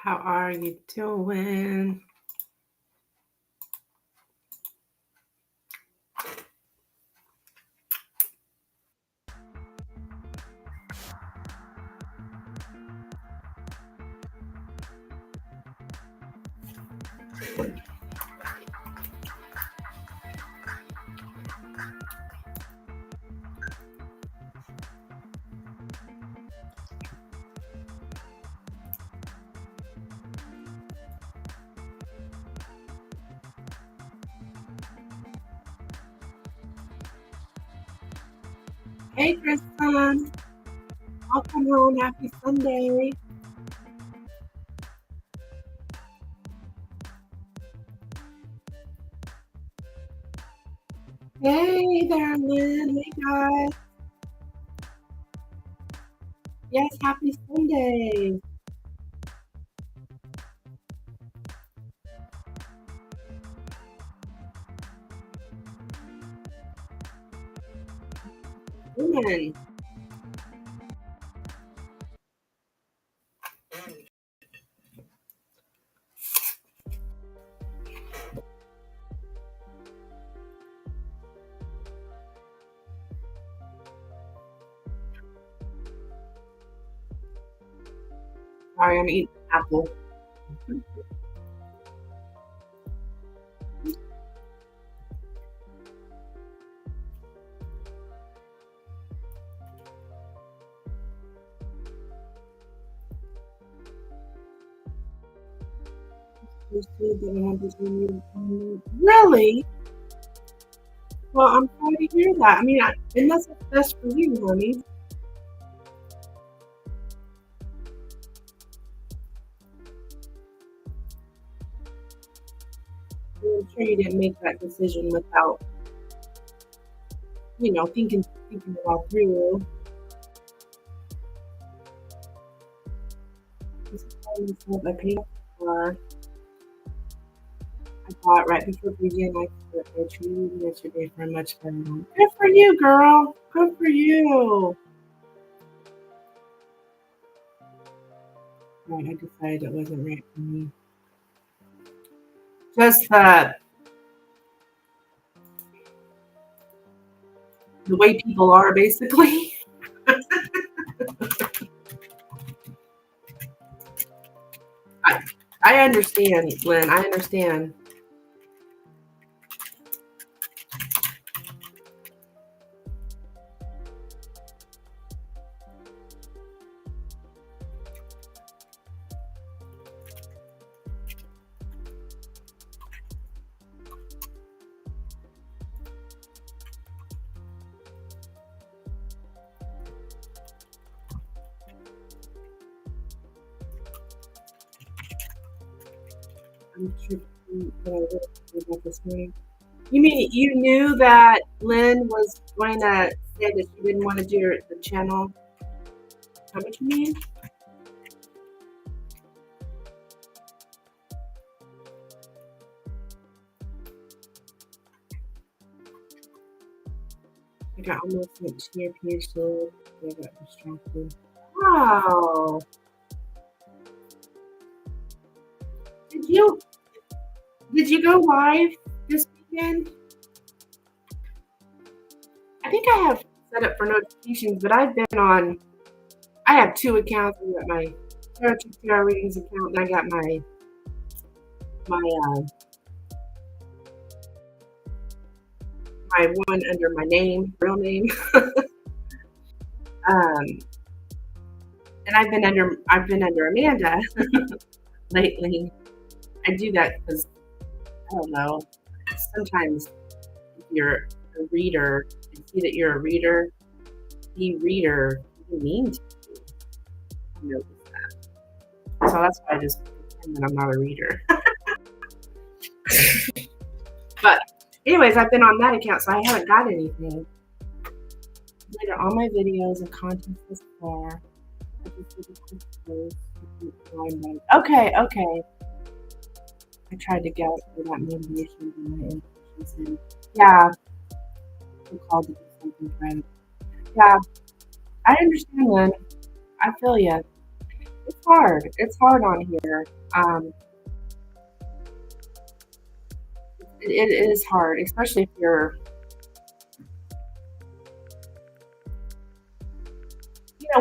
How are you doing? Hey, Kristen. Welcome home. Happy Sunday. Hey there, Lynn. Hey, guys. Yes, happy Sunday. Women. Sorry, I'm eating an apple. Really? Well, I'm sorry to hear that. I mean, unless it's best for you, honey. I'm sure you didn't make that decision without, thinking it all through. This is probably stuff I paid for. I bought right before BJ and I treated you yesterday for a much better one. Good for you, girl. Good for you. Right, I decided it wasn't right for me. Just the way people are, basically. I understand, Lynn. I understand. I'm sure that I would about this morning. You mean you knew that Lynn was going to say that she didn't want to do the channel? How much you mean? I got almost went to your page, so I got distracted. Wow. Did you did you go live this weekend? I think I have set up for notifications, but I have two accounts. I got my tarot readings account, and I got my my one under my name, real name. Um, and I've been under Amanda lately. I do that because I don't know. Sometimes if you're a reader and see that you're a reader, the reader doesn't mean to notice that. So that's why I just pretend that I'm not a reader. But anyways, I've been on that account, so I haven't got anything. Later, all my videos and content thus far. I just did a quick post. Okay. I tried to get for that motivation and my impulsions, and yeah, I'm called to do something private. Yeah, I understand, Lynn. I feel you. it's hard. It's hard on here. Um, it is hard, especially if you're,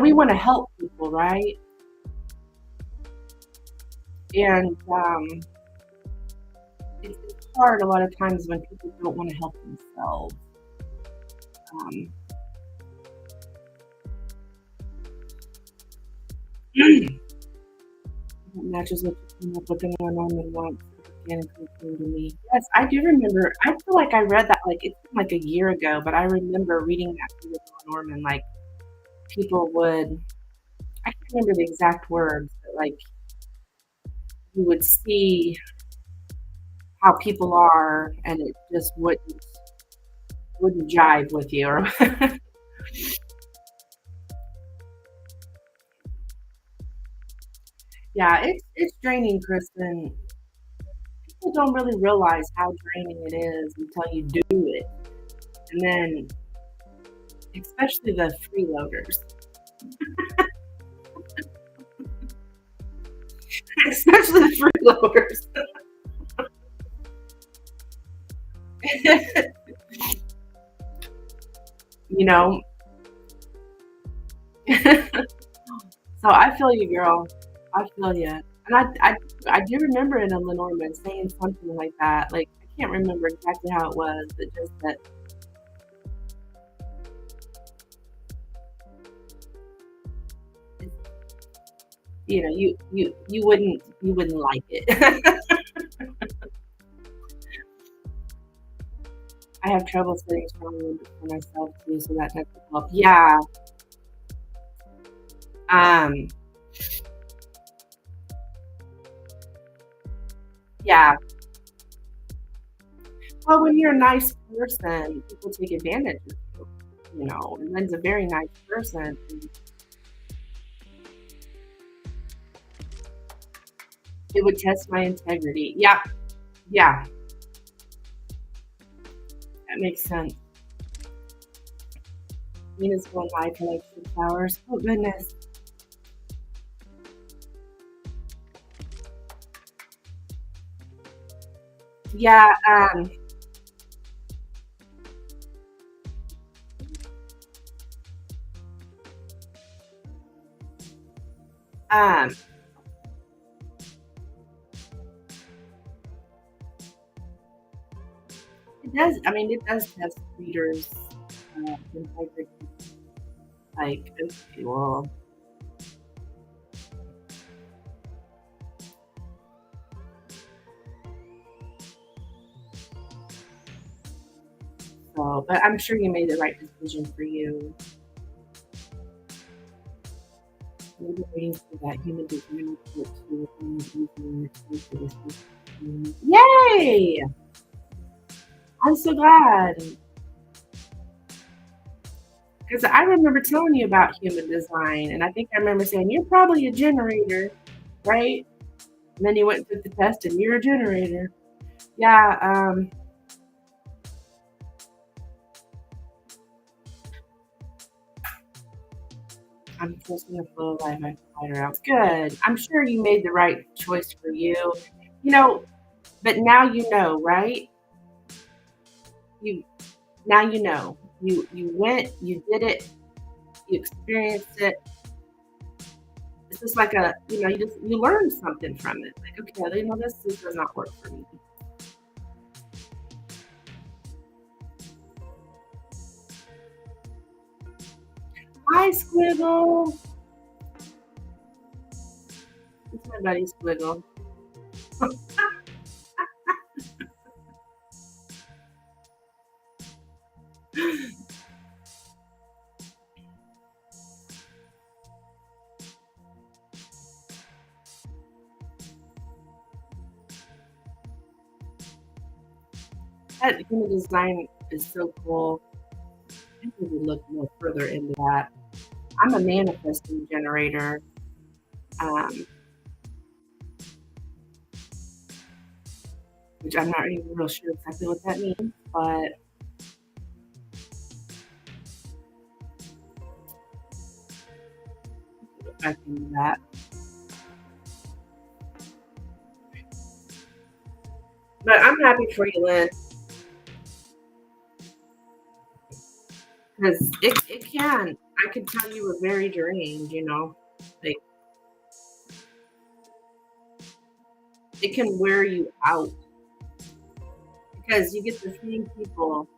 we want to help people, right? And it's hard a lot of times when people don't want to help themselves. Um, it matches what you came up with in Lenormand once. Organically came to me. Yes, I do remember. I feel like I read that like it's been like a year ago, but I remember reading that through with Lenormand. Like people would, I can't remember the exact words, but like you would see how people are, and it just wouldn't jive with you. Or yeah, it's draining, Kristen. People don't really realize how draining it is until you do it, and then especially the freeloaders, especially the freeloaders. you know. So I feel you, girl. I feel you. And I do remember in a Lenormand saying something like that. Like, I can't remember exactly how it was, but just that, you wouldn't like it. I have trouble setting strong limits for myself too, so that doesn't help. Yeah. Um, yeah. Well, when you're a nice person, people take advantage of and Lynn's a very nice person. And it would test my integrity. Yeah, yeah, that makes sense. Nina's going live for like 6 hours. Oh goodness. Yeah, um, it does. I mean, it does test readers' integrity. Like, okay, well, so, but I'm sure you made the right decision for you. We've been waiting for that human design report to using Yay! I'm so glad. Because I remember telling you about human design, and I think I remember saying, you're probably a generator, right? And then you went and took the test, and you're a generator. Yeah, I'm trusting the flow of life. I find her out. Good. I'm sure you made the right choice for you. You know, but now you know, right? You now you know. You went, you did it, you experienced it. It's just like you learned something from it. Like, okay, this does not work for me. Hi, Squiggle. It's my buddy Squiggle. That human design is so cool. I need to look more further into that. I'm a manifesting generator, um, which I'm not even real sure exactly what that means, but back into that. But I'm happy for you, Lynn, because it can. I could tell you were very drained, like it can wear you out because you get the same people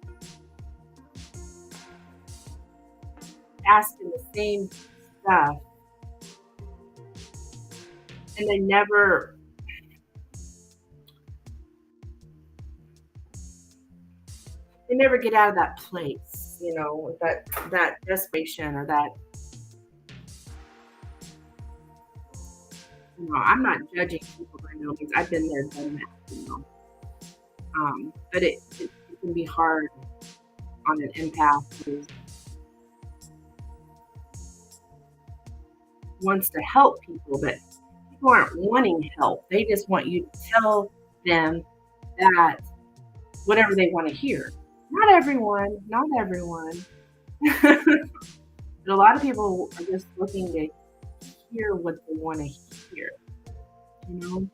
asking the same stuff and they never get out of that place, that desperation or that, I'm not judging people by no means. I've been there, done that. But it can be hard on an empath who wants to help people, but people aren't wanting help. They just want you to tell them that whatever they want to hear. Not everyone, not everyone. But a lot of people are just looking to hear what they want to hear, you know?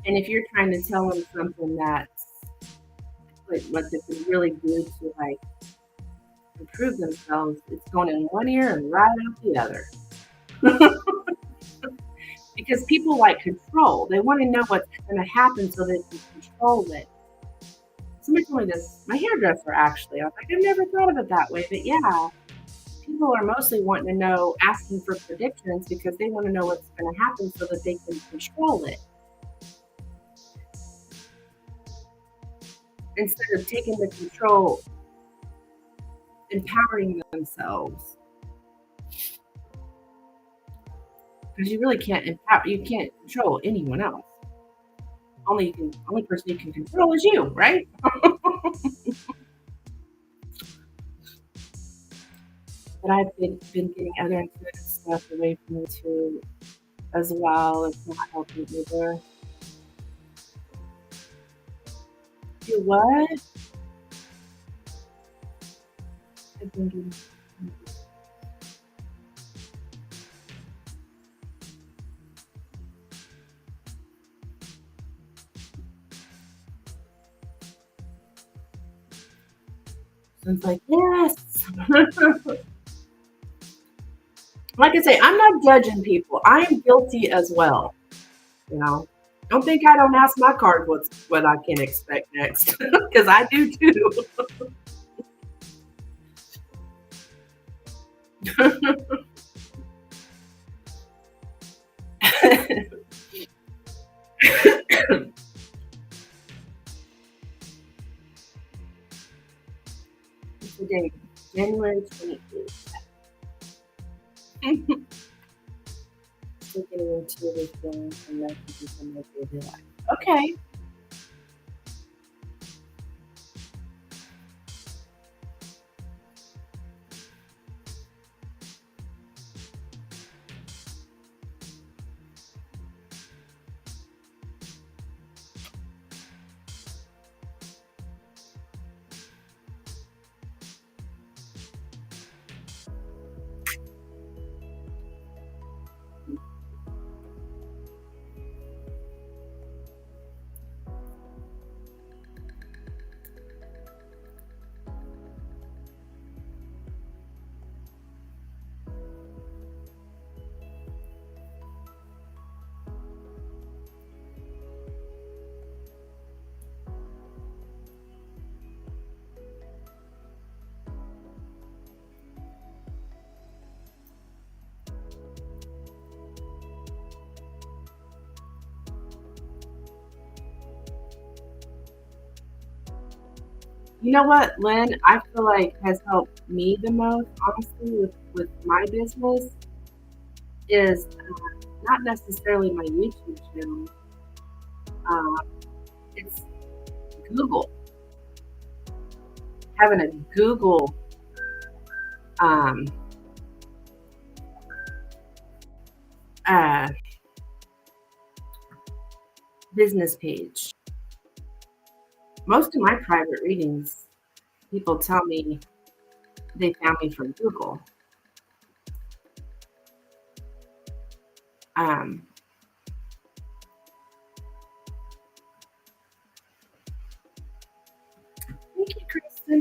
And if you're trying to tell them something that's like what they can really do to like improve themselves, it's going in one ear and right out the other. Because people like control. They want to know what's going to happen so they can control it. Somebody told me this, my hairdresser actually. I was like, I've never thought of it that way. But yeah, people are mostly wanting to know, asking for predictions because they want to know what's going to happen so that they can control it. Instead of taking the control, empowering themselves. Because you really can't empower, you can't control anyone else. Only person you can control is you, right? But I've been getting other intuitive stuff away from me too, as well. It's not helping either. You what? I've been getting. So it's like, yes. Like I say, I'm not judging people. I am guilty as well. You know, don't think I don't ask my card what I can expect next, because I do too. Today, January 28th. Still getting into this thing and messages in my daily life. Okay. You know what, Lynn, I feel like has helped me the most, honestly, with my business is not necessarily my YouTube channel. Uh, it's Google. Having a Google um, uh, business page. Most of my private readings, people tell me they found me from Google. Um,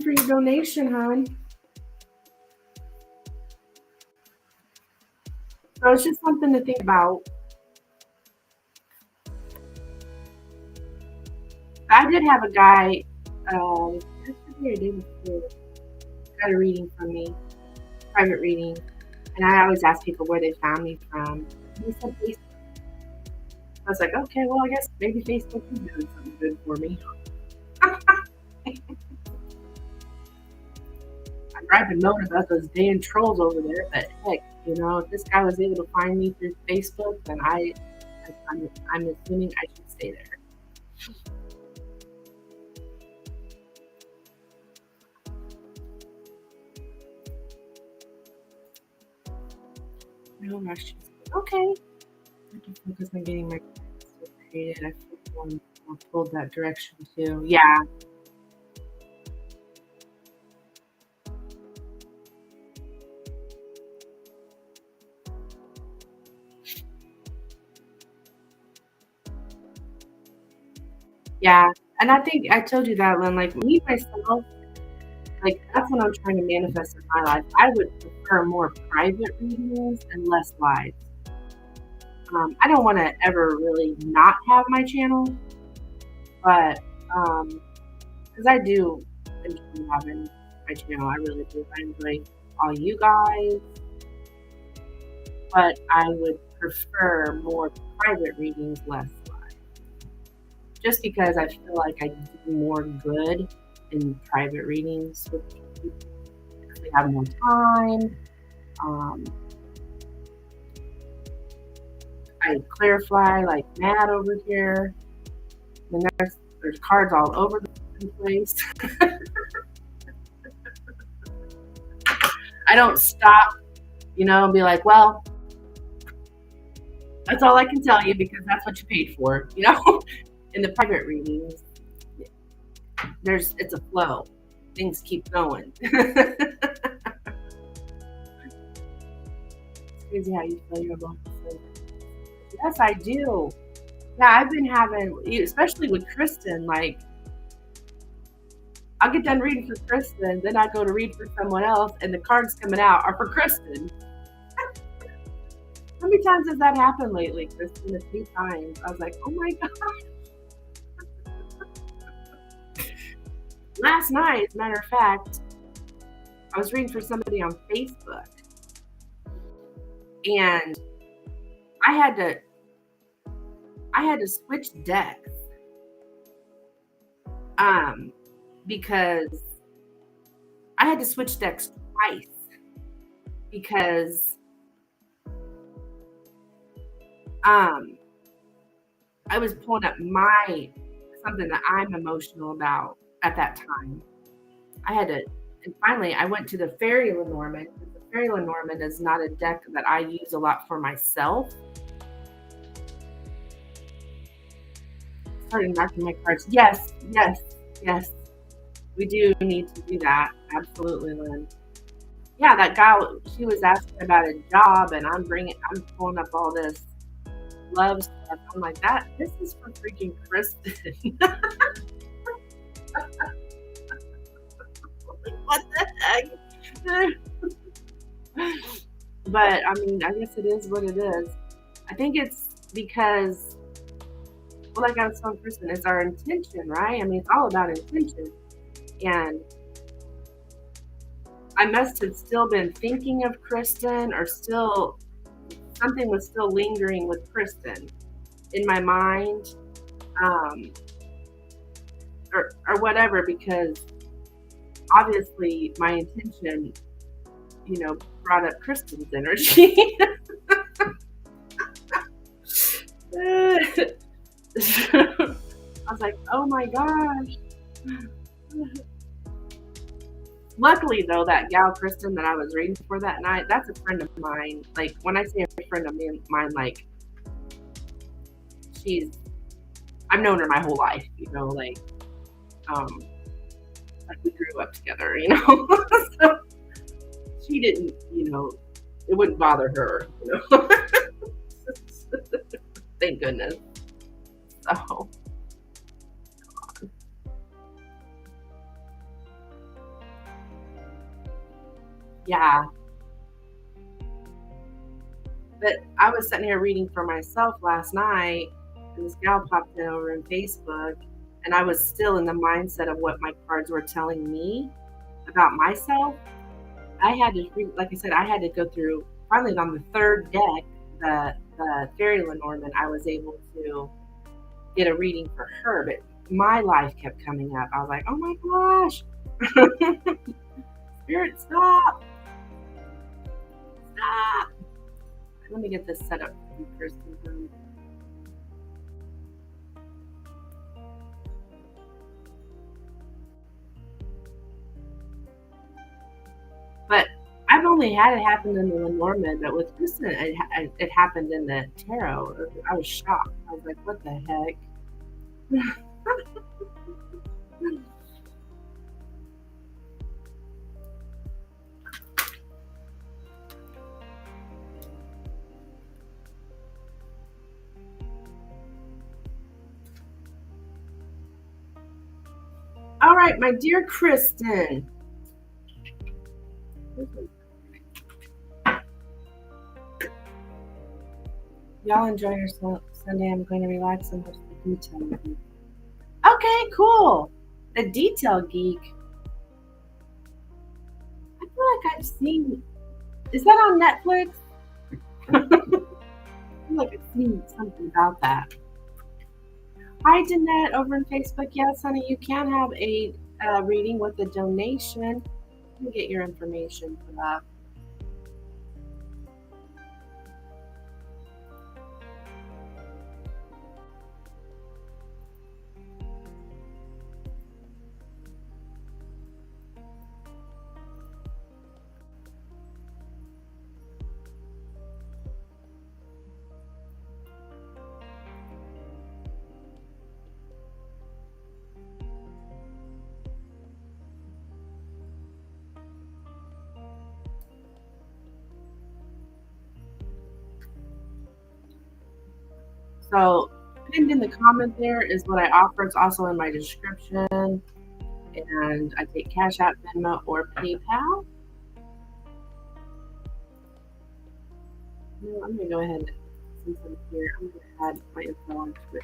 for your donation, hon. So it's just something to think about. I did have a guy, yesterday or day before, got a reading from me, private reading, and I always ask people where they found me from. And he said Facebook. I was like, okay, well, I guess maybe Facebook is doing something good for me. I'd rather known about those damn trolls over there, but heck, if this guy was able to find me through Facebook, then I'm assuming I should stay there. No rush. Okay. I can focus on getting my stuff created. I feel I pulled that direction too. Yeah. Yeah. And I think I told you that, Lynn, like me myself, like that's what I'm trying to manifest in my life. I would prefer more private readings and less lives. I don't want to ever really not have my channel, but because I do enjoy having my channel, I really do. I enjoy all you guys, but I would prefer more private readings, less live. Just because I feel like I do more good in private readings with people because we have more time. I clarify like mad over here. And there's cards all over the place. I don't stop, and be like, well, that's all I can tell you because that's what you paid for, In the private readings, it's a flow. Things keep going. It's crazy how you feel your emotions. Yes, I do. Yeah, I've been having, especially with Kristen, like, I'll get done reading for Kristen, then I go to read for someone else, and the cards coming out are for Kristen. How many times has that happened lately, Kristen? A few times. I was like, oh my God. Last night, as a matter of fact, I was reading for somebody on Facebook, and I had to switch decks because I had to switch decks twice because I was pulling up something that I'm emotional about at that time. And finally I went to the Fairy Lenormand. The Fairy Lenormand is not a deck that I use a lot for myself. Started marking my cards. Yes. We do need to do that. Absolutely, Lynn. Yeah, that gal, she was asking about a job, and I'm pulling up all this love stuff. I'm like, this is for freaking Kristen. What the heck? But I mean, I guess it is what it is. I think it's because, well, like I was telling Kristen, it's our intention, right? I mean, it's all about intention. And I must have still been thinking of Kristen, or something was still lingering with Kristen in my mind, or whatever, because obviously my intention, brought up Kristen's energy. I was like, oh my gosh. Luckily, though, that gal Kristen that I was reading for that night, that's a friend of mine. Like, when I say a friend of mine, like, I've known her my whole life, like we grew up together, So she didn't, it wouldn't bother her, Thank goodness. So. Yeah. But I was sitting here reading for myself last night, and this gal popped in over in Facebook, and I was still in the mindset of what my cards were telling me about myself. I had to read, like I said, I had to go through. Finally, on the third deck, the fairy Lenormand, I was able to get a reading for her, but my life kept coming up. I was like, oh my gosh, Spirit, stop, stop. Let me get this set up for you, Kristen. But I've only had it happen in the Lenormand, but with Kristen, it happened in the tarot. I was shocked. I was like, what the heck? All right, my dear Kristen. Y'all enjoy your Sunday. I'm going to relax and watch the detail geek. Okay, cool. The detail geek. I feel like I've seen. Is that on Netflix? I feel like I've seen something about that. Hi, Danette, over on Facebook. Yes, honey, you can have a reading with a donation. Let me get your information for that. So, pinned in the comment there is what I offer. It's also in my description. And I take Cash App, Venmo, or PayPal. I'm going to go ahead, since I'm here, I'm going to add my info on Twitch.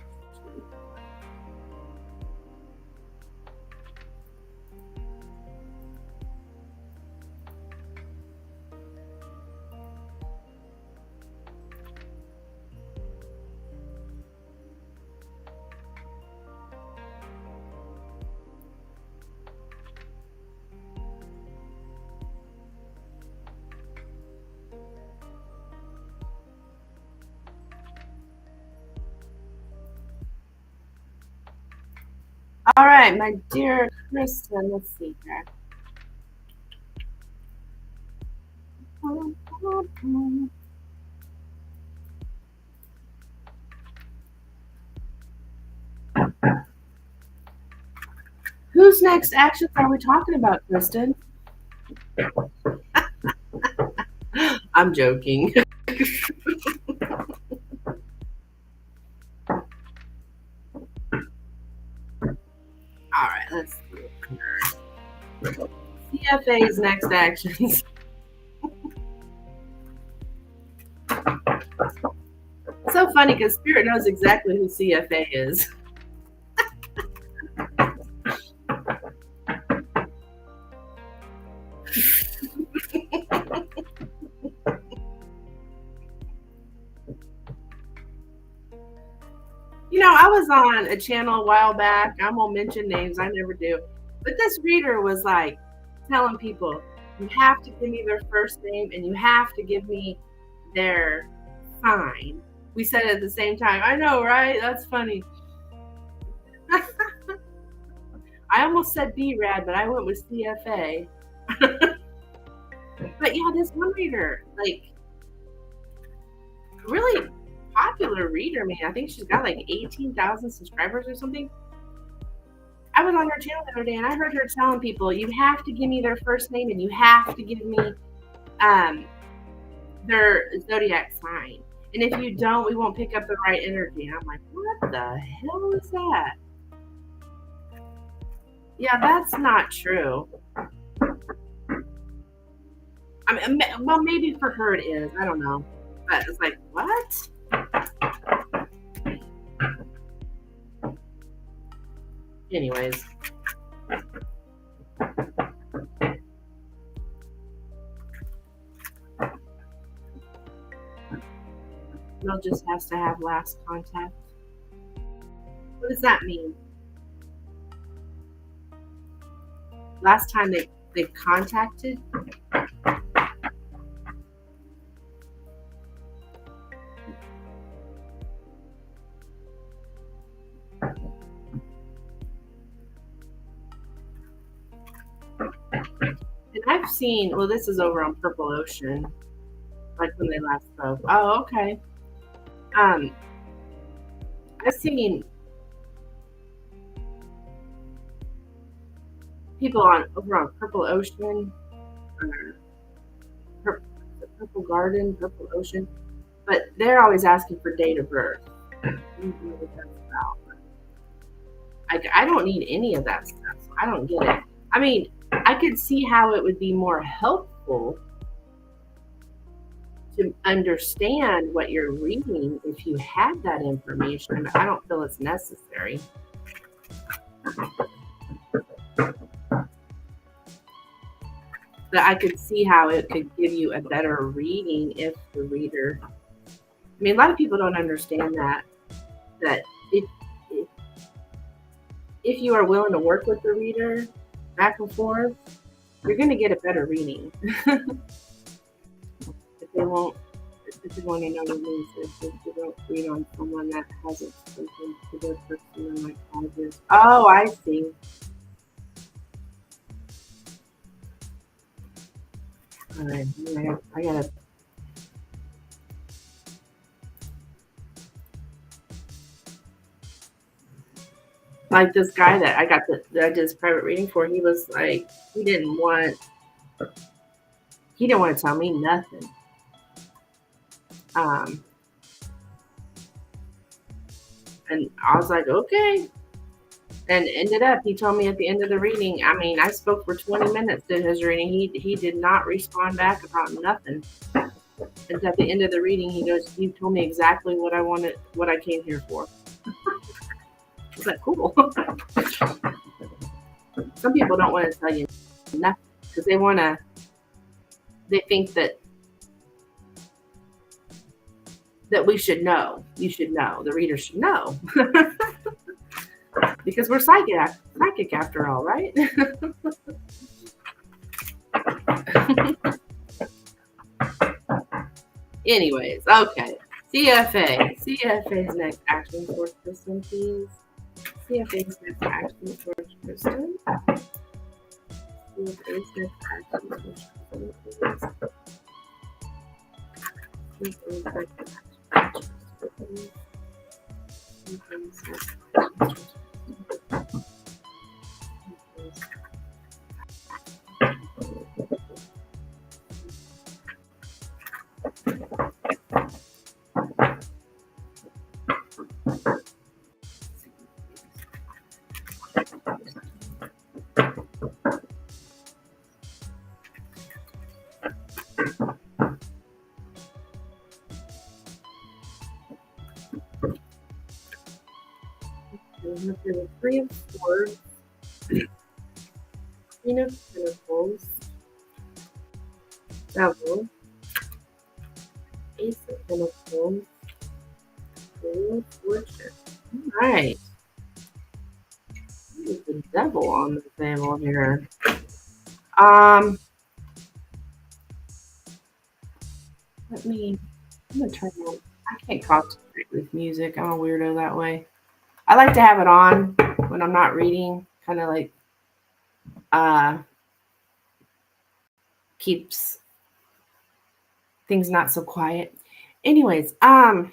All right, my dear Kristen, let's see here. Whose next actions are we talking about, Kristen? I'm joking. All right, let's see. CFA's next actions. So funny because Spirit knows exactly who CFA is. You know, I was on a channel a while back. I won't mention names, I never do. But this reader was like telling people, you have to give me their first name and you have to give me their sign. We said it at the same time. I know, right? That's funny. I almost said B-Rad, but I went with CFA. But yeah, this one reader, like, really popular reader, man. I think she's got like 18,000 subscribers or something. I was on her channel the other day and I heard her telling people, you have to give me their first name and you have to give me their zodiac sign. And if you don't, we won't pick up the right energy. And I'm like, what the hell is that? Yeah, that's not true. I mean, well, maybe for her it is. I don't know. But it's like, what? Anyways. Mel just has to have last contact. What does that mean? Last time they contacted? And I've seen, well, this is over on Purple Ocean, like when they last spoke. Oh, okay. Um, I've seen people on over on Purple Ocean, or Purple Garden, Purple Ocean, but they're always asking for date of birth. I don't know what that's about. I don't need any of that stuff, so I don't get it. I mean, I could see how it would be more helpful to understand what you're reading if you had that information, but I don't feel it's necessary. But I could see how it could give you a better reading if the reader. I mean, a lot of people don't understand that if if you are willing to work with the reader back and forth, you're going to get a better reading. If they won't, if you want to know what it means, if you don't read on someone that hasn't spoken to their person in like 5 years. Oh, I see. All right, I gotta. Like this guy that I got that I did this private reading for. He was like, he didn't want to tell me nothing. Um, and I was like, okay. And ended up, he told me at the end of the reading. I mean, I spoke for 20 minutes in his reading. He did not respond back about nothing. And at the end of the reading, he goes, "You told me exactly what I wanted, what I came here for." I was like, cool. Some people don't want to tell you nothing because they think that we should know. You should know. The reader should know. Because we're psychic after all, right? Anyways, okay. CFA's next action for Kristen, please. CFA's next action for Kristen. CFA's next action for Kristen, please. CFA's next action for Kristen. CFA's next action for Kristen. We have the Three of Swords, Queen of Pentacles, Devil, Ace of Pentacles, Wheel of Fortune. All right. There's the Devil on the table here. I'm gonna turn on. I can't concentrate with music. I'm a weirdo that way. I like to have it on when I'm not reading, kind of like uh keeps things not so quiet. Anyways, okay.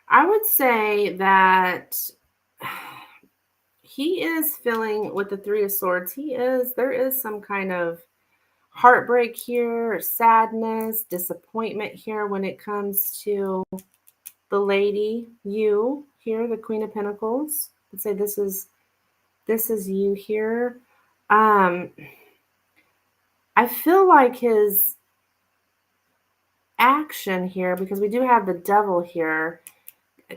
I would say that he is feeling with the Three of Swords. There is some kind of heartbreak here, sadness, disappointment here when it comes to the lady, you here, the Queen of Pentacles. Let's say this is you here. I feel like his action here, because we do have the devil here,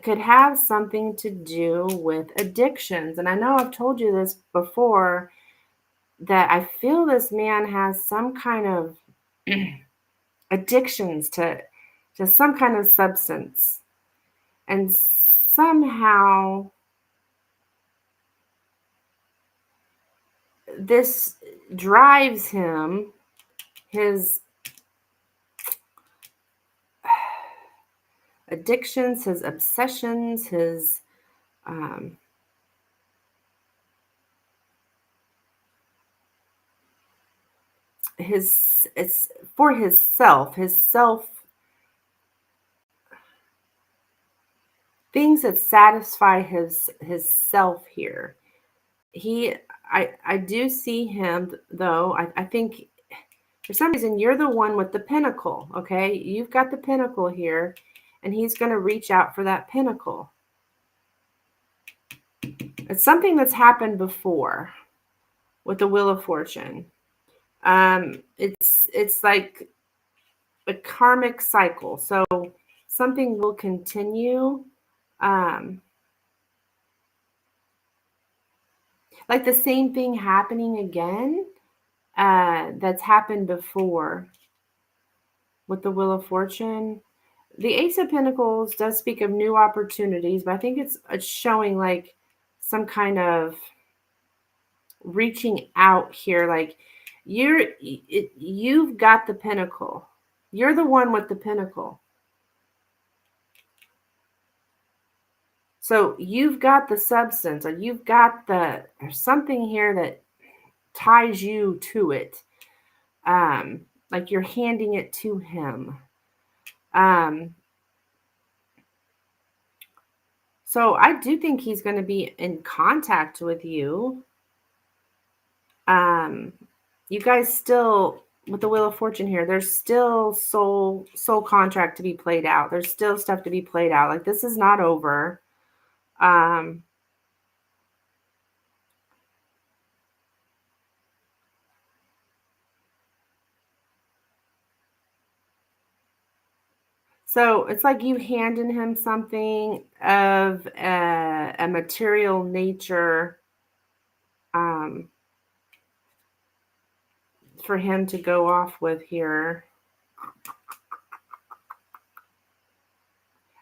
could have something to do with addictions. And I know I've told you this before, that I feel this man has some kind of addictions to some kind of substance. And somehow this drives him, his addictions, his obsessions, um, it's for his self, things that satisfy his self here. I do see him though. I think for some reason you're the one with the pinnacle. Okay, you've got the pinnacle here, and he's going to reach out for that pinnacle. It's something that's happened before with the Wheel of Fortune. It's like a karmic cycle. So something will continue. Like the same thing happening again, that's happened before with the Wheel of Fortune. The Ace of Pentacles does speak of new opportunities, but I think it's showing like some kind of reaching out here. Like you've got the pinnacle. You're the one with the pinnacle. So you've got the substance, or you've got there's something here that ties you to it. Like you're handing it to him. So I do think he's going to be in contact with you. You guys still, with the Wheel of Fortune here, there's still soul contract to be played out. There's still stuff to be played out. Like this is not over. So it's like you handing him something of a material nature, for him to go off with here.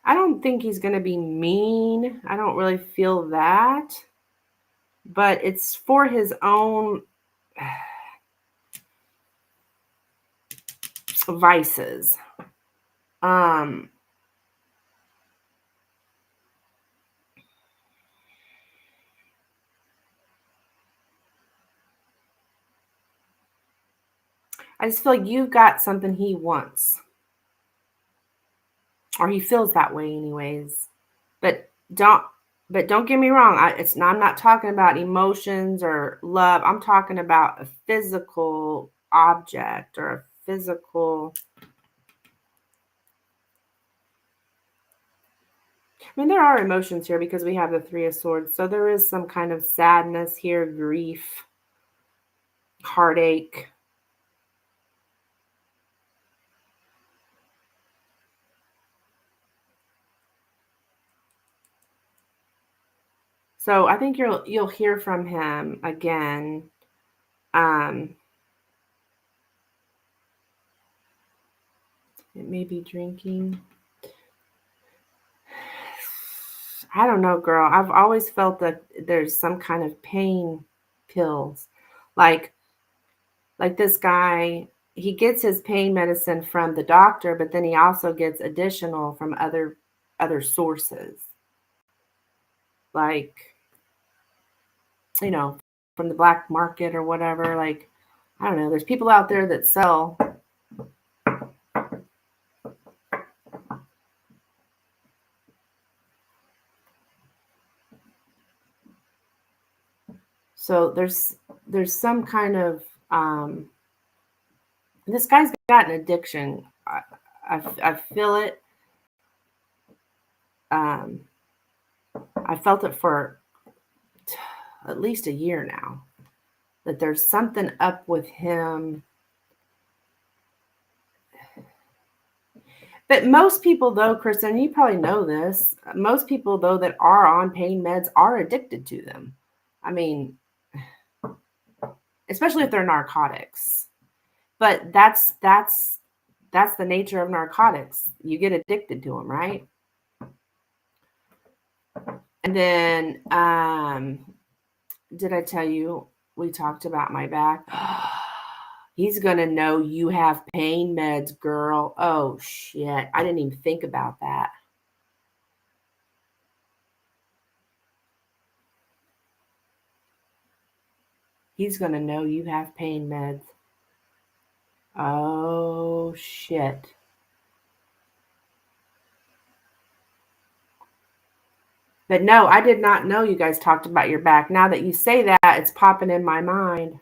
I don't think he's going to be mean. I don't really feel that. But it's for his own vices. I just feel like you've got something he wants. Or he feels that way anyways. But don't get me wrong. I'm not talking about emotions or love. I'm talking about a physical object or a physical. I mean, there are emotions here because we have the Three of Swords. So there is some kind of sadness here, grief, heartache. So I think you'll hear from him again. It may be drinking. I don't know, girl. I've always felt that there's some kind of pain pills. Like this guy, he gets his pain medicine from the doctor, but then he also gets additional from other sources. Like, from the black market or whatever. Like, I don't know. There's people out there that sell. So there's some kind of this guy's got an addiction. I feel it. I felt it for at least a year now, that there's something up with him. But most people, though, Kristen, you probably know this, most people, though, that are on pain meds are addicted to them. I mean, especially if they're narcotics. But that's the nature of narcotics. You get addicted to them, right? And then, did I tell you we talked about my back? He's gonna know you have pain meds, girl. Oh shit. I didn't even think about that. He's gonna know you have pain meds. Oh shit. But no, I did not know you guys talked about your back. Now that you say that, it's popping in my mind.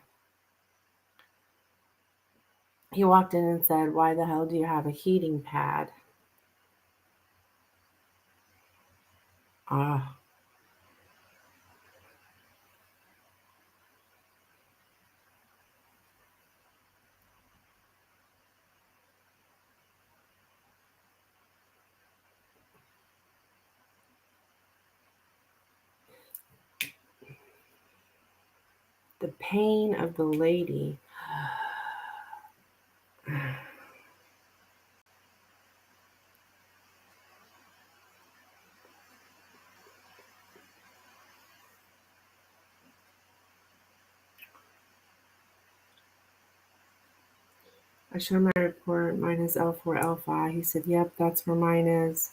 He walked in and said, "Why the hell do you have a heating pad?" Ah. The pain of the lady. I showed my report. Mine is L4, L5. He said, "Yep, that's where mine is."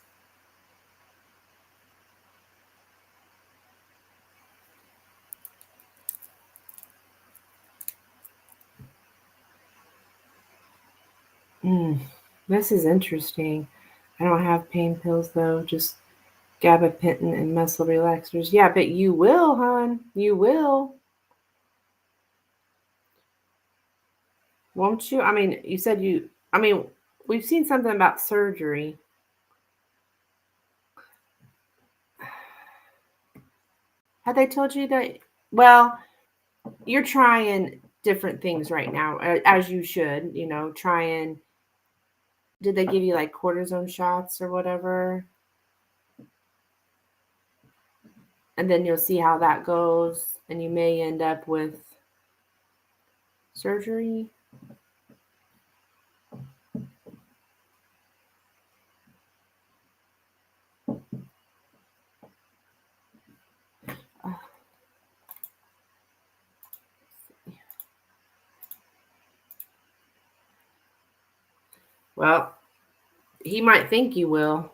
This is interesting. I don't have pain pills though, just gabapentin and muscle relaxers. Yeah, but you will, hon. You will. Won't you? I mean, you said you, I mean, we've seen something about surgery. Had they told you that? Well, you're trying different things right now, as you should, trying. Did they give you like cortisone shots or whatever? And then you'll see how that goes, and you may end up with surgery. Well, he might think you will.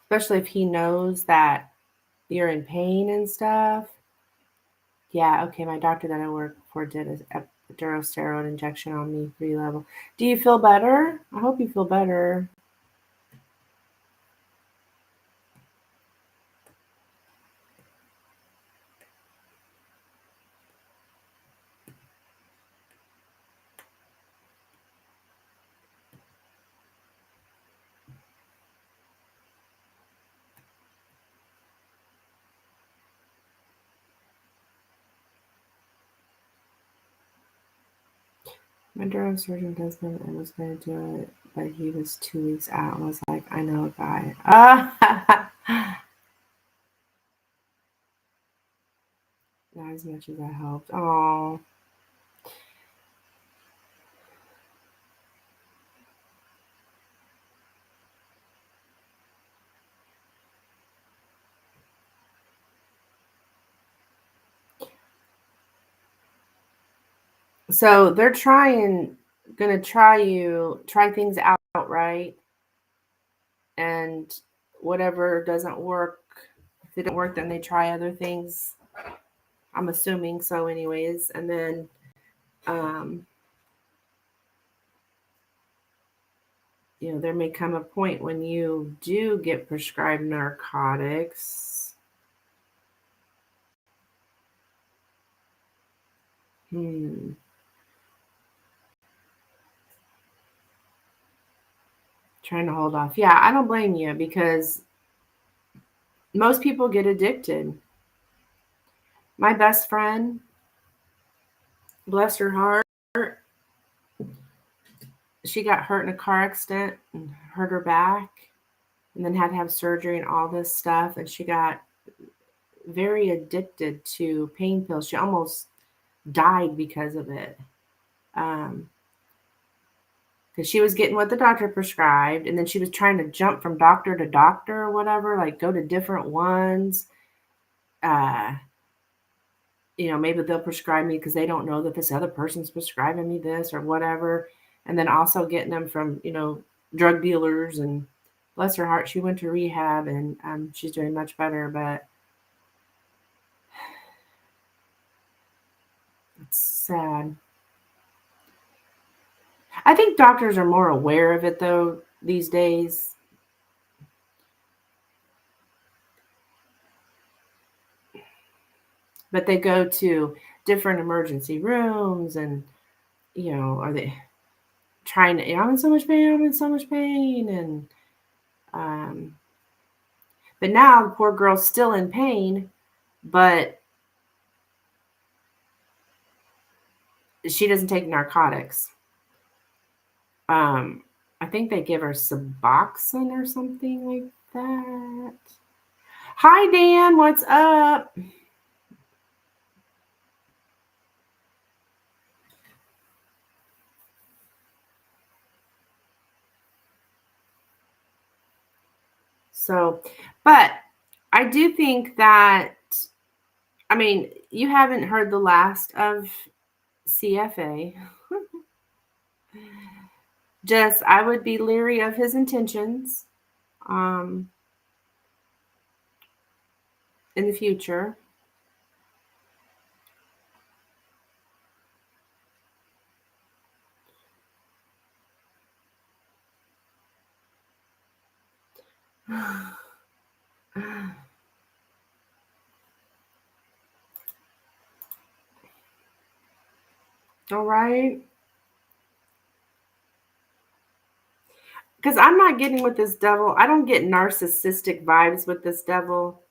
Especially if he knows that you're in pain and stuff. Yeah, okay, my doctor that I work for did a epidural steroid injection on me, 3 level. Do you feel better? I hope you feel better. My neurosurgeon husband and was going to do it, but he was 2 weeks out and was like, "I know a guy." Not as much as I hoped. Oh. So they're gonna try things out, right? And whatever doesn't work, if it don't work, then they try other things. I'm assuming so, anyways. And then, there may come a point when you do get prescribed narcotics. Trying to hold off. Yeah, I don't blame you because most people get addicted. My best friend, bless her heart, she got hurt in a car accident and hurt her back and then had to have surgery and all this stuff. And she got very addicted to pain pills. She almost died because of it. Because she was getting what the doctor prescribed, and then she was trying to jump from doctor to doctor or whatever, like go to different ones. Maybe they'll prescribe me because they don't know that this other person's prescribing me this or whatever. And then also getting them from, drug dealers. And bless her heart, she went to rehab and she's doing much better. But it's sad. I think doctors are more aware of it, though, these days. But they go to different emergency rooms and, are they trying to, I'm in so much pain, I'm in so much pain. And, but now the poor girl's still in pain, but she doesn't take narcotics. I think they give her Suboxone or something like that. Hi, Dan. What's up? So, but I do think that, you haven't heard the last of CFA. Just, I would be leery of his intentions in the future. All right. Because I'm not getting with this devil. I don't get narcissistic vibes with this devil.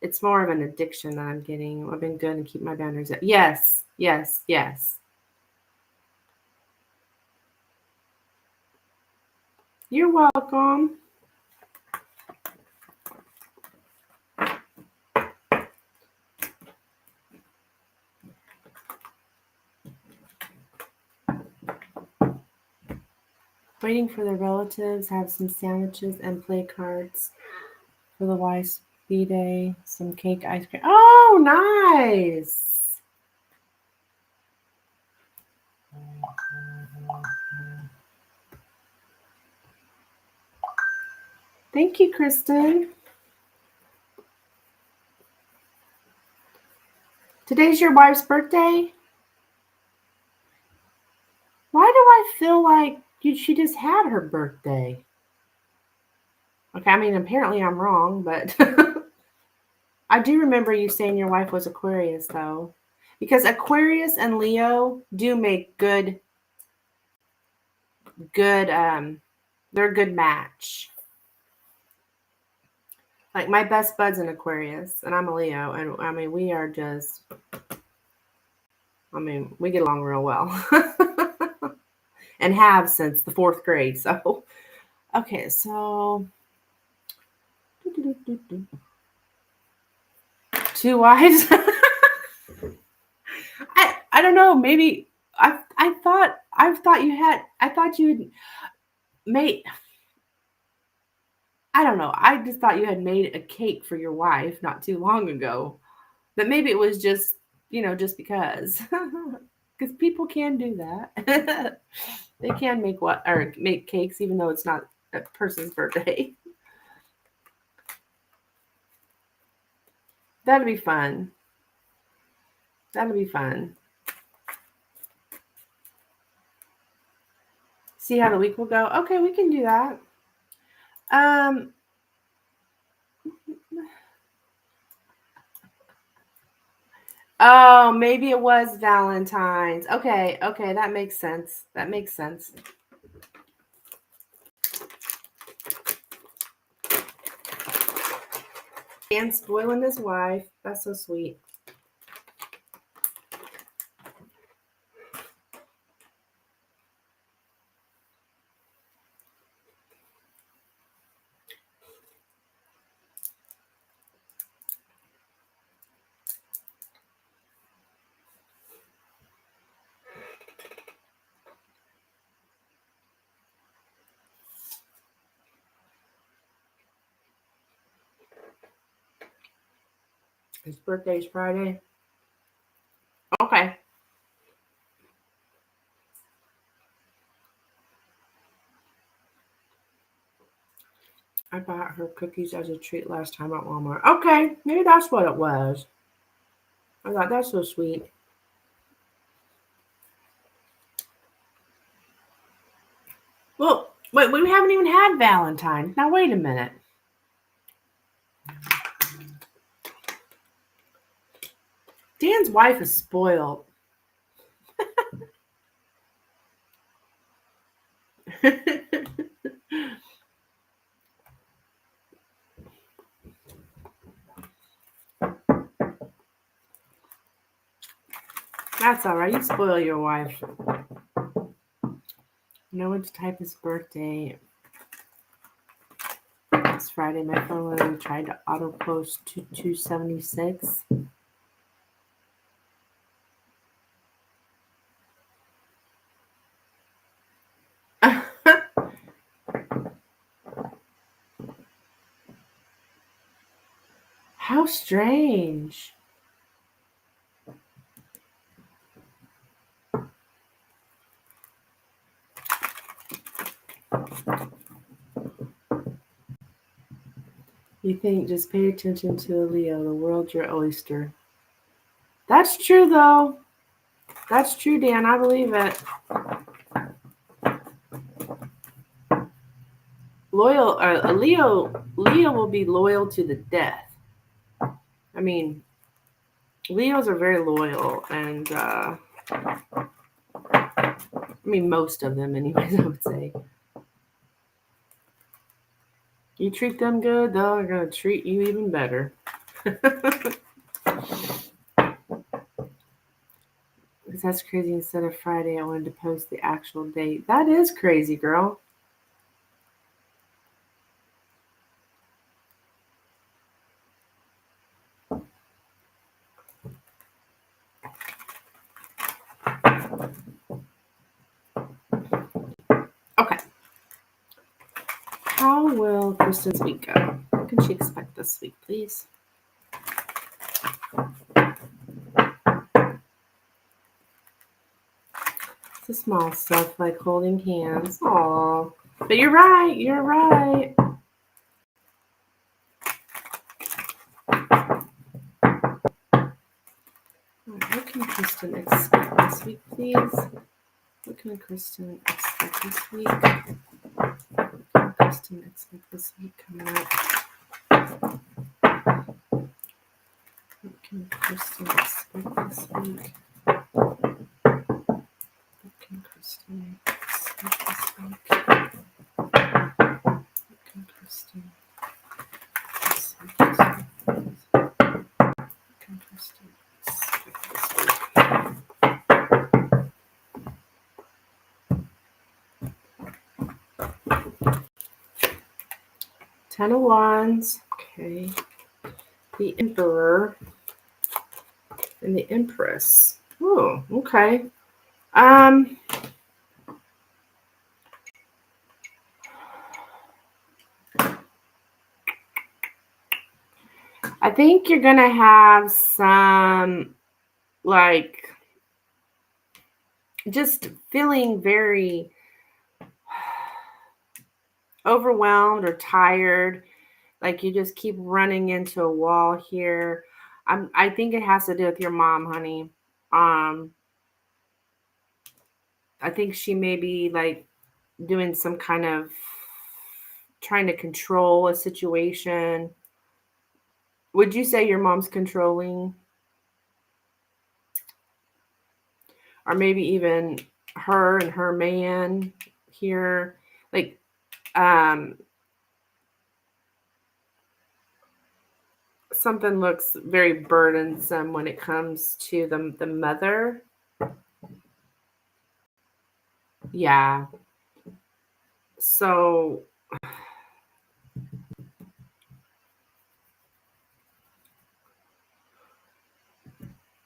It's more of an addiction that I'm getting. I've been good and keep my boundaries up. Yes, yes, yes. You're welcome. Waiting for the relatives, have some sandwiches and play cards for the wife's B-day, some cake, ice cream. Oh, nice. Thank you, Kristen. Today's your wife's birthday? Why do I feel like she just had her birthday? Okay, apparently I'm wrong, but I do remember you saying your wife was Aquarius, though. Because Aquarius and Leo do make good, they're a good match. Like my best bud's an Aquarius, and I'm a Leo, and we are just, we get along real well. And have since the 4th grade, so. Okay, so. 2 wives? I don't know, maybe, I thought you had made, I don't know. I just thought you had made a cake for your wife not too long ago. But maybe it was just, just because. Because people can do that. They can make cakes even though it's not a person's birthday. That'd be fun. That'd be fun. See how the week will go? Okay, we can do that. Oh, maybe it was Valentine's. Okay, that makes sense. Dan spoiling his wife. That's so sweet. His birthday's Friday. Okay. I bought her cookies as a treat last time at Walmart. Okay, maybe that's what it was. I thought that's so sweet. Well, wait, we haven't even had Valentine's. Now wait a minute. Dan's wife is spoiled. That's all right. You spoil your wife. No one to type his birthday. It's Friday. My phone literally tried to auto post to 276. How strange. You think just pay attention to the Leo, the world's your oyster. That's true though. That's true, Dan. I believe it. Loyal, Leo will be loyal to the death. I mean, Leos are very loyal, and I mean most of them, anyways. I would say. You treat them good, they're gonna treat you even better. Because that's crazy. Instead of Friday, I wanted to post the actual date. That is crazy, girl. Okay. How will Kristen's week go? What can she expect this week, please? It's the small stuff like holding hands. Aww. But you're right. You're right. What can Kristen expect this week, please? What can Kristen expect this week? What can Kristen expect this week coming up? What can Kristen expect this week? What can Kristen expect this week? What can Kristen expect this week? What can Kristen expect this week? Ten of Wands. Okay. The Emperor and the Empress. Oh, okay. I think you're gonna have some like just feeling very overwhelmed or tired, like you just keep running into a wall here. I think it has to do with your mom, honey. I think she may be like doing some kind of trying to control a situation. Would you say your mom's controlling? Or maybe even her and her man here? Like, um, something looks very burdensome when it comes to the mother. Yeah. So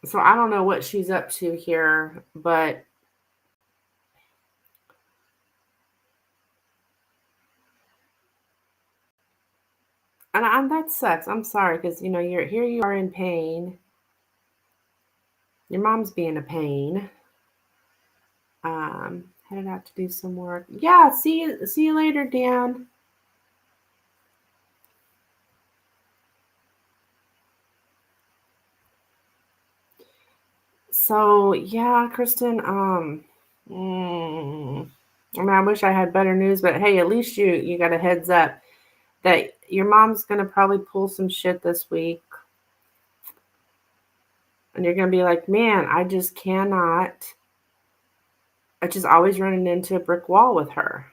so I don't know what she's up to here, but and that sucks. I'm sorry because you're here. You are in pain. Your mom's being a pain. Headed out to do some work. Yeah. See you later, Dan. So yeah, Kristen. I mean, I wish I had better news, but hey, at least you got a heads up that your mom's gonna probably pull some shit this week, and you're gonna be like, man, I just cannot. I just always running into a brick wall with her.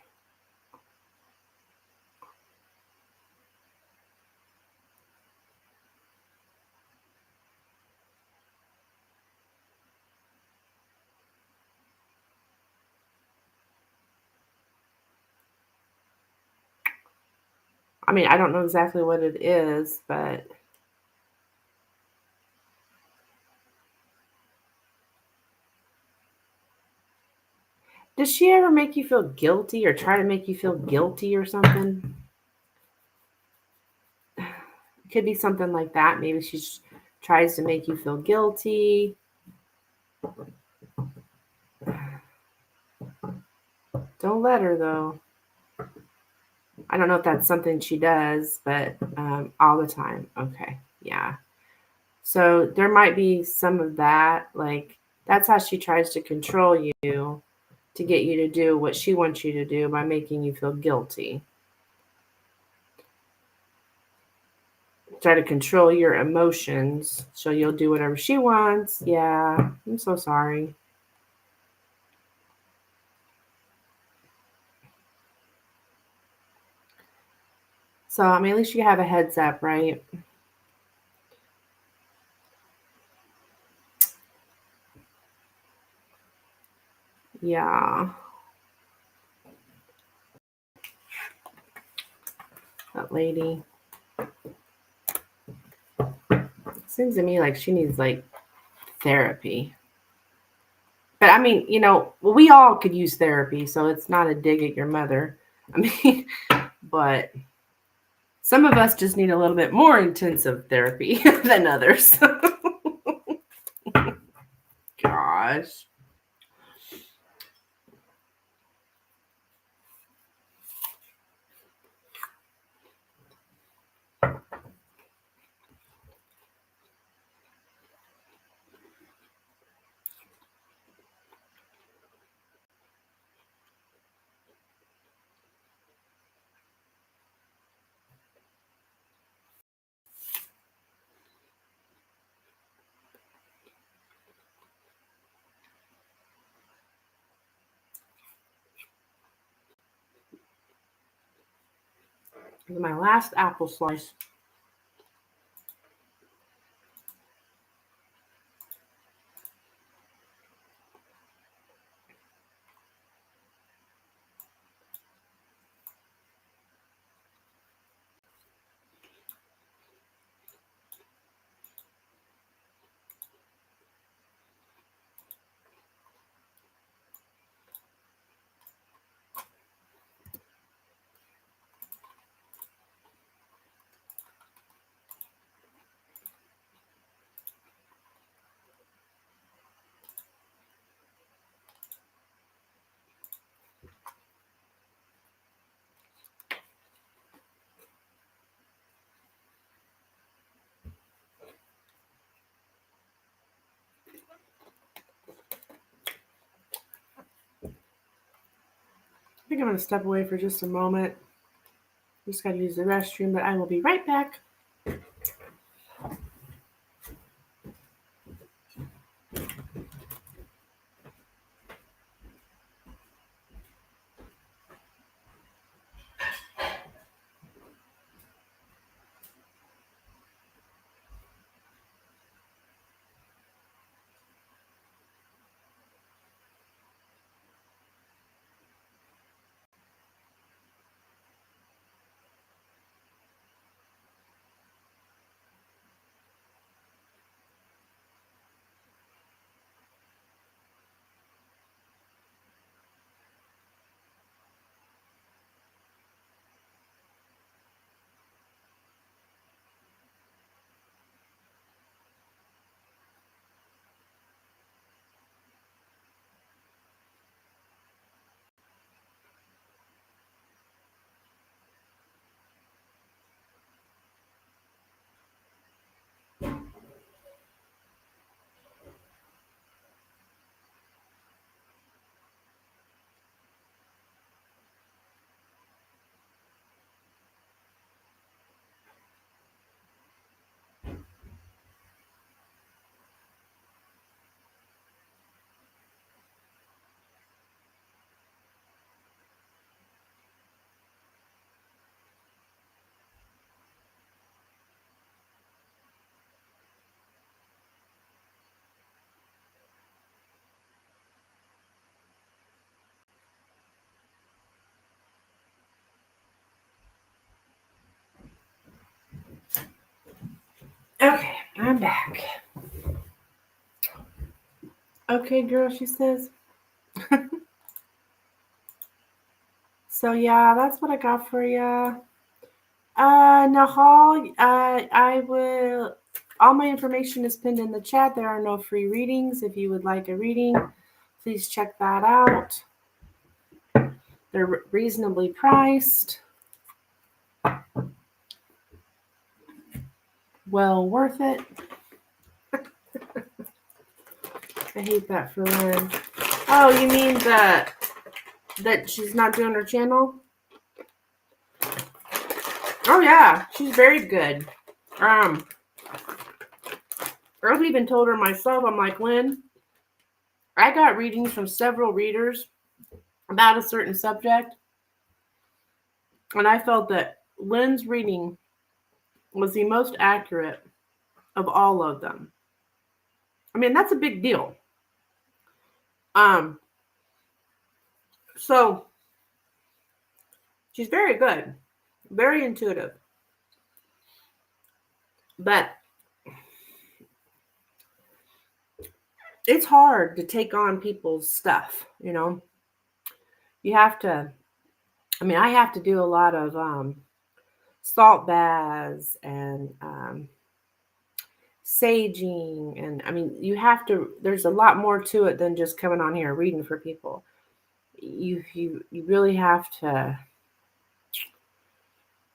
I mean, I don't know exactly what it is, but does she ever make you feel guilty or try to make you feel guilty or something? It could be something like that. Maybe she tries to make you feel guilty. Don't let her, though. I don't know if that's something she does, but all the time. Okay. Yeah. So there might be some of that. Like, that's how she tries to control you to get you to do what she wants you to do by making you feel guilty. Try to control your emotions so you'll do whatever she wants. Yeah, I'm so sorry. So, I mean, at least you have a heads up, right? Yeah, that lady. Seems to me like she needs like therapy. But I mean, well, we all could use therapy, so it's not a dig at your mother. I mean, but some of us just need a little bit more intensive therapy than others. Gosh. This is my last apple slice. I think I'm going to step away for just a moment. Just got to use the restroom, but I will be right back. I'm back. Okay, girl, she says. So yeah, that's what I got for you. Nahal, I will. All my information is pinned in the chat. There are no free readings. If you would like a reading, please check that out. They're reasonably priced. Well worth it. I hate that for Lynn. Oh, you mean that she's not doing her channel? Oh yeah, she's very good. I've even told her myself. I'm like, Lynn, I got readings from several readers about a certain subject, and I felt that Lynn's reading was the most accurate of all of them. I mean, that's a big deal. So she's very good, very intuitive, but it's hard to take on people's stuff, you know. You have to, I mean, I have to do a lot of salt baths and saging, and I mean, you have to, there's a lot more to it than just coming on here reading for people. You really have to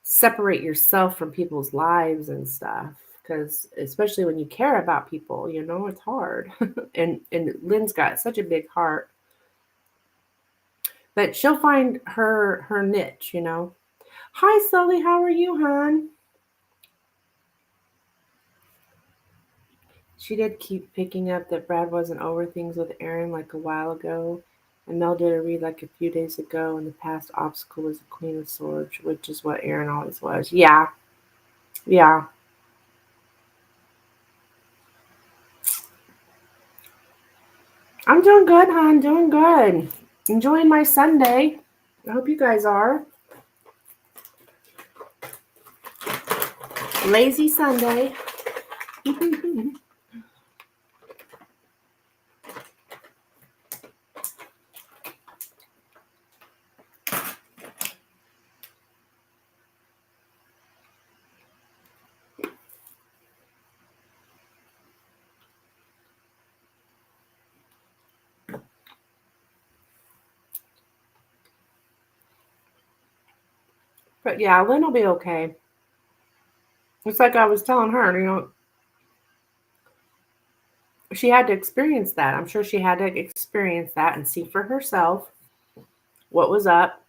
separate yourself from people's lives and stuff, because especially when you care about people, you know, it's hard. and Lynn's got such a big heart, but she'll find her niche, you know. Hi Sully, how are you, hon? She did keep picking up that Brad wasn't over things with Aaron like a while ago, and Mel did a read like a few days ago, and the past obstacle was the Queen of Swords, which is what Aaron always was. Yeah. I'm doing good, hon. Doing good. Enjoying my Sunday. I hope you guys are. Lazy Sunday. But yeah, Lynn will be okay. It's like I was telling her, you know, she had to experience that. I'm sure she had to experience that and see for herself what was up.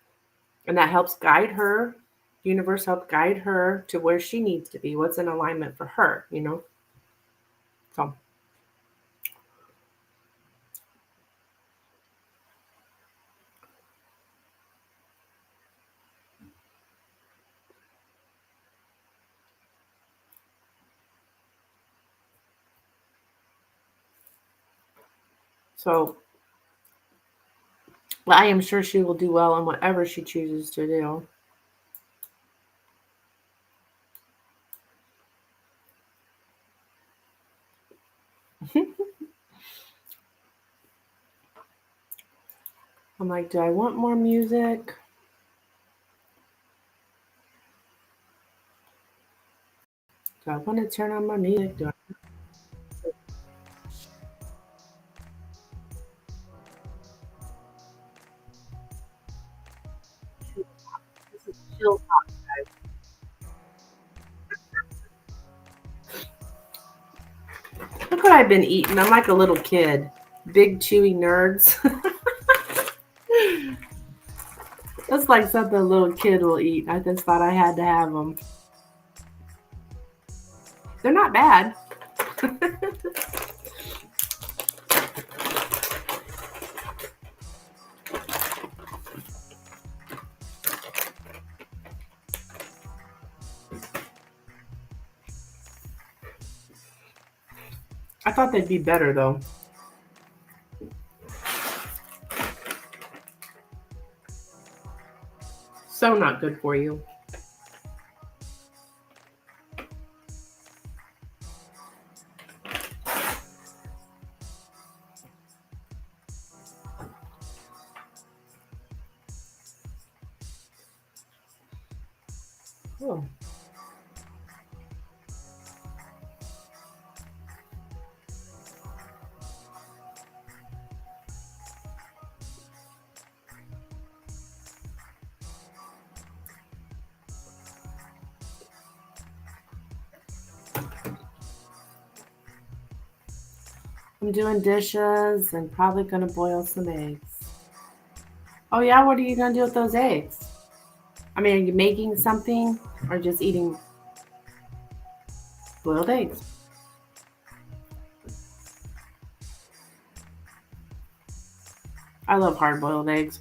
And that helps guide her. Universe helped guide her to where she needs to be, what's in alignment for her, you know? So I am sure she will do well in whatever she chooses to do. I'm like, do I want more music? Do I want to turn on my music? This is chill talk, guys. Look what I've been eating. I'm like a little kid. Big chewy nerds. That's like something a little kid will eat. I just thought I had to have them. They're not bad. I thought they'd be better though. So not good for you. cool. I'm doing dishes and probably gonna boil some eggs. Oh yeah, what are you gonna do with those eggs? I mean, are you making something or just eating boiled eggs? I love hard boiled eggs.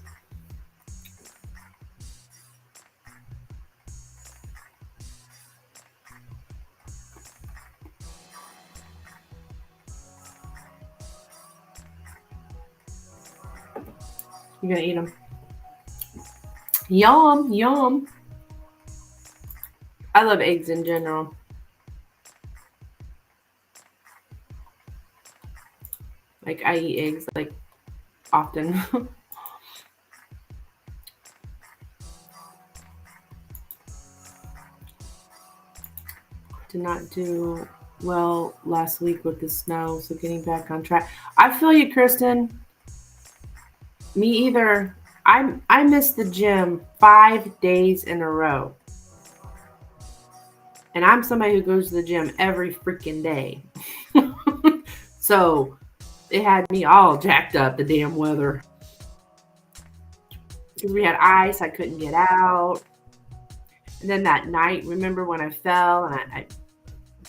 You're gonna eat them. Yum, yum. I love eggs in general. Like I eat eggs like often. Did not do well last week with the snow, so getting back on track. I feel you, Kristen. Me either. I missed the gym 5 days in a row. And I'm somebody who goes to the gym every freaking day. So it had me all jacked up, the damn weather. Because we had ice, I couldn't get out. And then that night, remember when I fell and I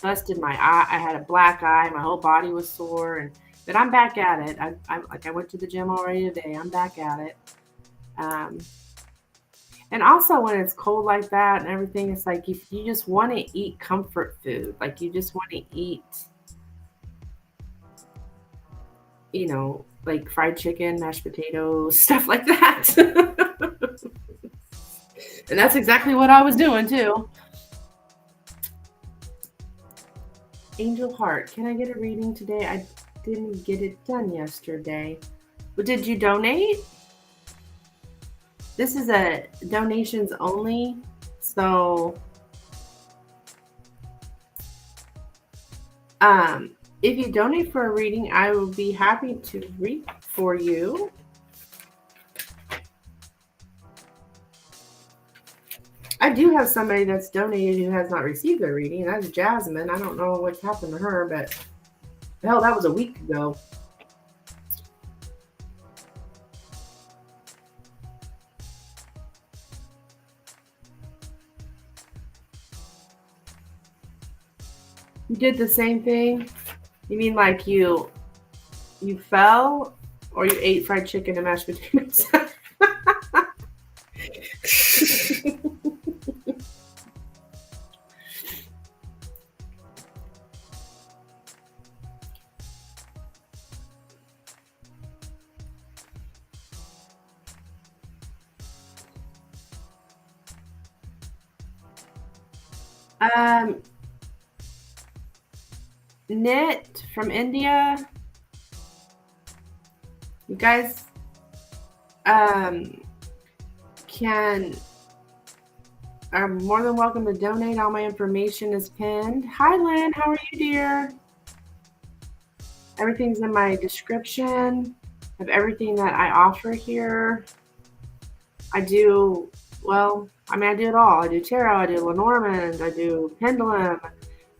busted my eye? I had a black eye, my whole body was sore. But I'm back at it. I went to the gym already today. I'm back at it. And also when it's cold like that and everything, it's like if you just want to eat comfort food, like you just want to eat, like fried chicken, mashed potatoes, stuff like that. And that's exactly what I was doing too. Angel Heart, can I get a reading today? I didn't get it done yesterday. But did you donate? This is a donations only. So if you donate for a reading, I will be happy to read for you. I do have somebody that's donated who has not received their reading. That's Jasmine. I don't know what's happened to her, but hell, that was a week ago. You did the same thing? You mean like you fell or you ate fried chicken and mashed potatoes? Knit from India. You guys can are more than welcome to donate. All my information is pinned. Hi, Lynn. How are you, dear? Everything's in my description of everything that I offer here. I do, I do it all. I do tarot, I do Lenormand, I do Pendulum,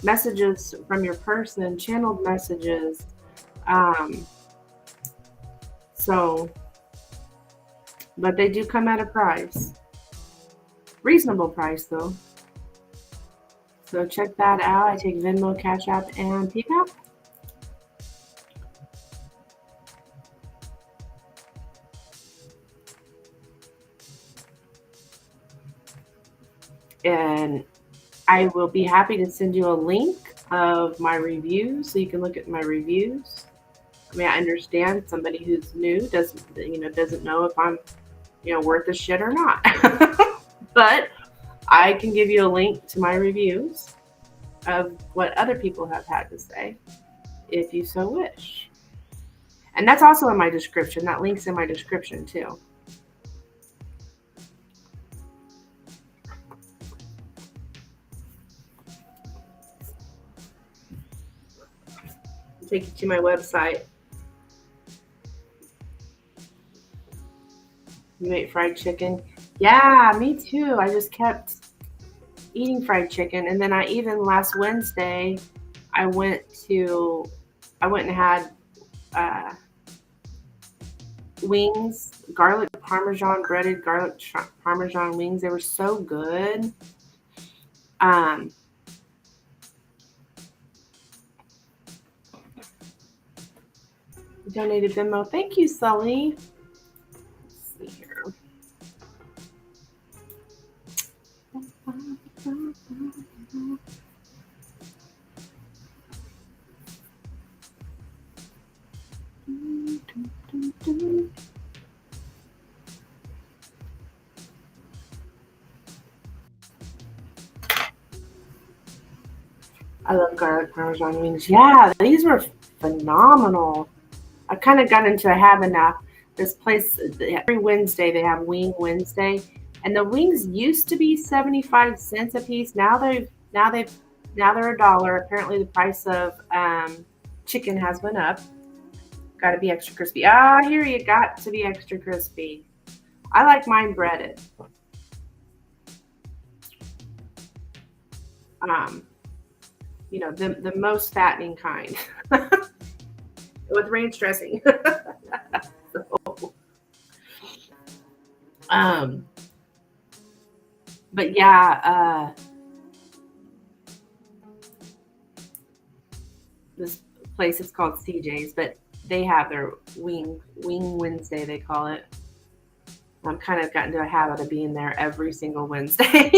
messages from your person, channeled messages. But they do come at a price. Reasonable price, though. So check that out. I take Venmo, Cash App, and PayPal. And I will be happy to send you a link of my reviews so you can look at my reviews. I mean, I understand somebody who's new doesn't know if I'm, worth a shit or not. But I can give you a link to my reviews of what other people have had to say, if you so wish. And that's also in my description. That link's in my description too. take you to my website. You ate fried chicken? Yeah, me too. I just kept eating fried chicken, and then I even last Wednesday, I went and had uh, wings, garlic parmesan, breaded garlic parmesan wings. They were so good. Um, donated Venmo. Thank you, Sully. Let's see here. I love garlic parmesan wings. Yeah, these were phenomenal. I kind of got into a habit now. This place every Wednesday they have Wing Wednesday, and the wings used to be 75 cents a piece. Now they're $1. Apparently, the price of chicken has went up. Got to be extra crispy. Ah, here you got to be extra crispy. I like mine breaded. Um, the most fattening kind with ranch dressing. So, um, but yeah, this place is called CJ's, but they have their wing Wednesday, they call it. I'm kind of gotten into a habit of being there every single Wednesday.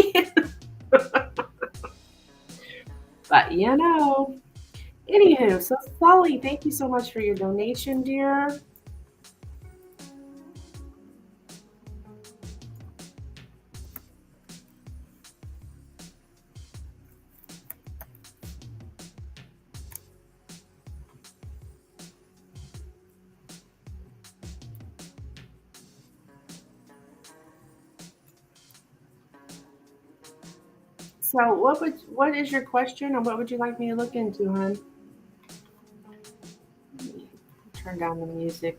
But anywho, so Sully, thank you so much for your donation, dear. So what is your question, and what would you like me to look into, hon? Turn down the music.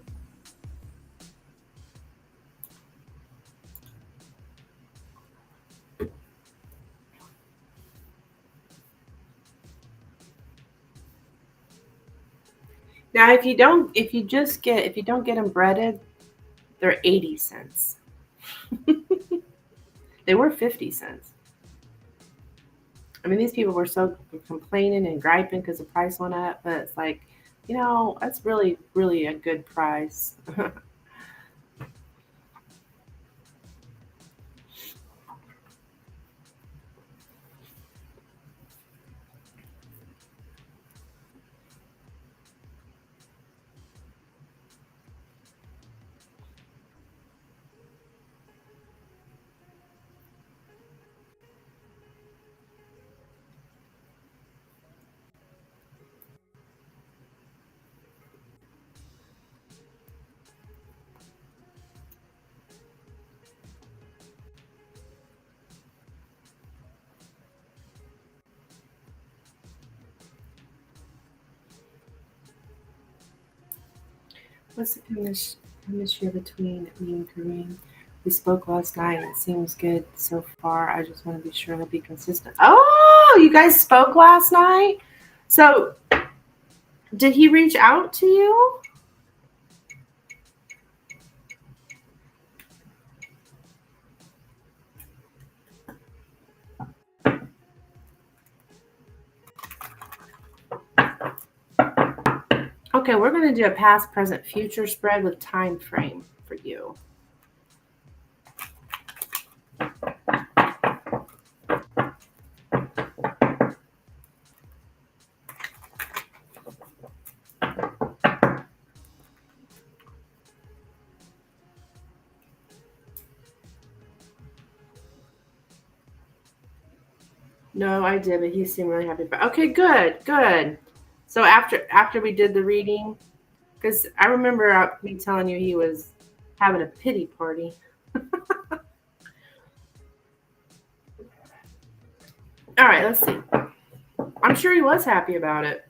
Now, if you don't get them breaded, they're 80 cents. They were 50 cents. I mean, these people were so complaining and griping because the price went up, but it's like, that's really, really a good price. What's the chemistry between me and Kareem? We spoke last night. It seems good so far. I just want to be sure he'll be consistent. Oh, you guys spoke last night? So, did he reach out to you? Okay, we're going to do a past, present, future spread with time frame for you. No, I did, but he seemed really happy. Okay, good. So after we did the reading, because I remember me telling you he was having a pity party. All right, let's see. I'm sure he was happy about it.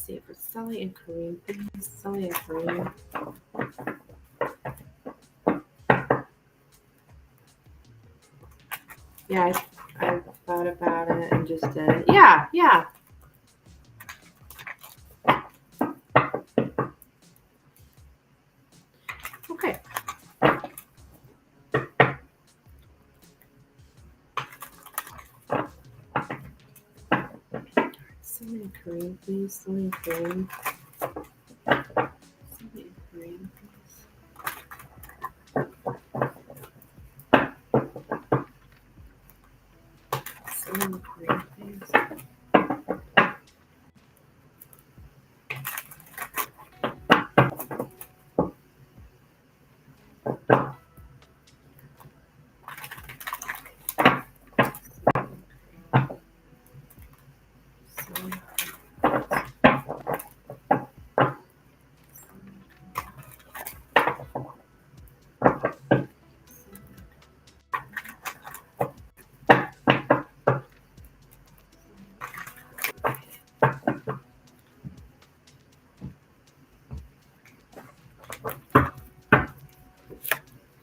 see it for Sully and Kareem, please. Sully and Kareem. Yeah, I thought about it and just did it. Yeah, yeah. Okay. Sully and Kareem, please. Sully and Kareem. Sully and Kareem, please. Sully and Kareem, please.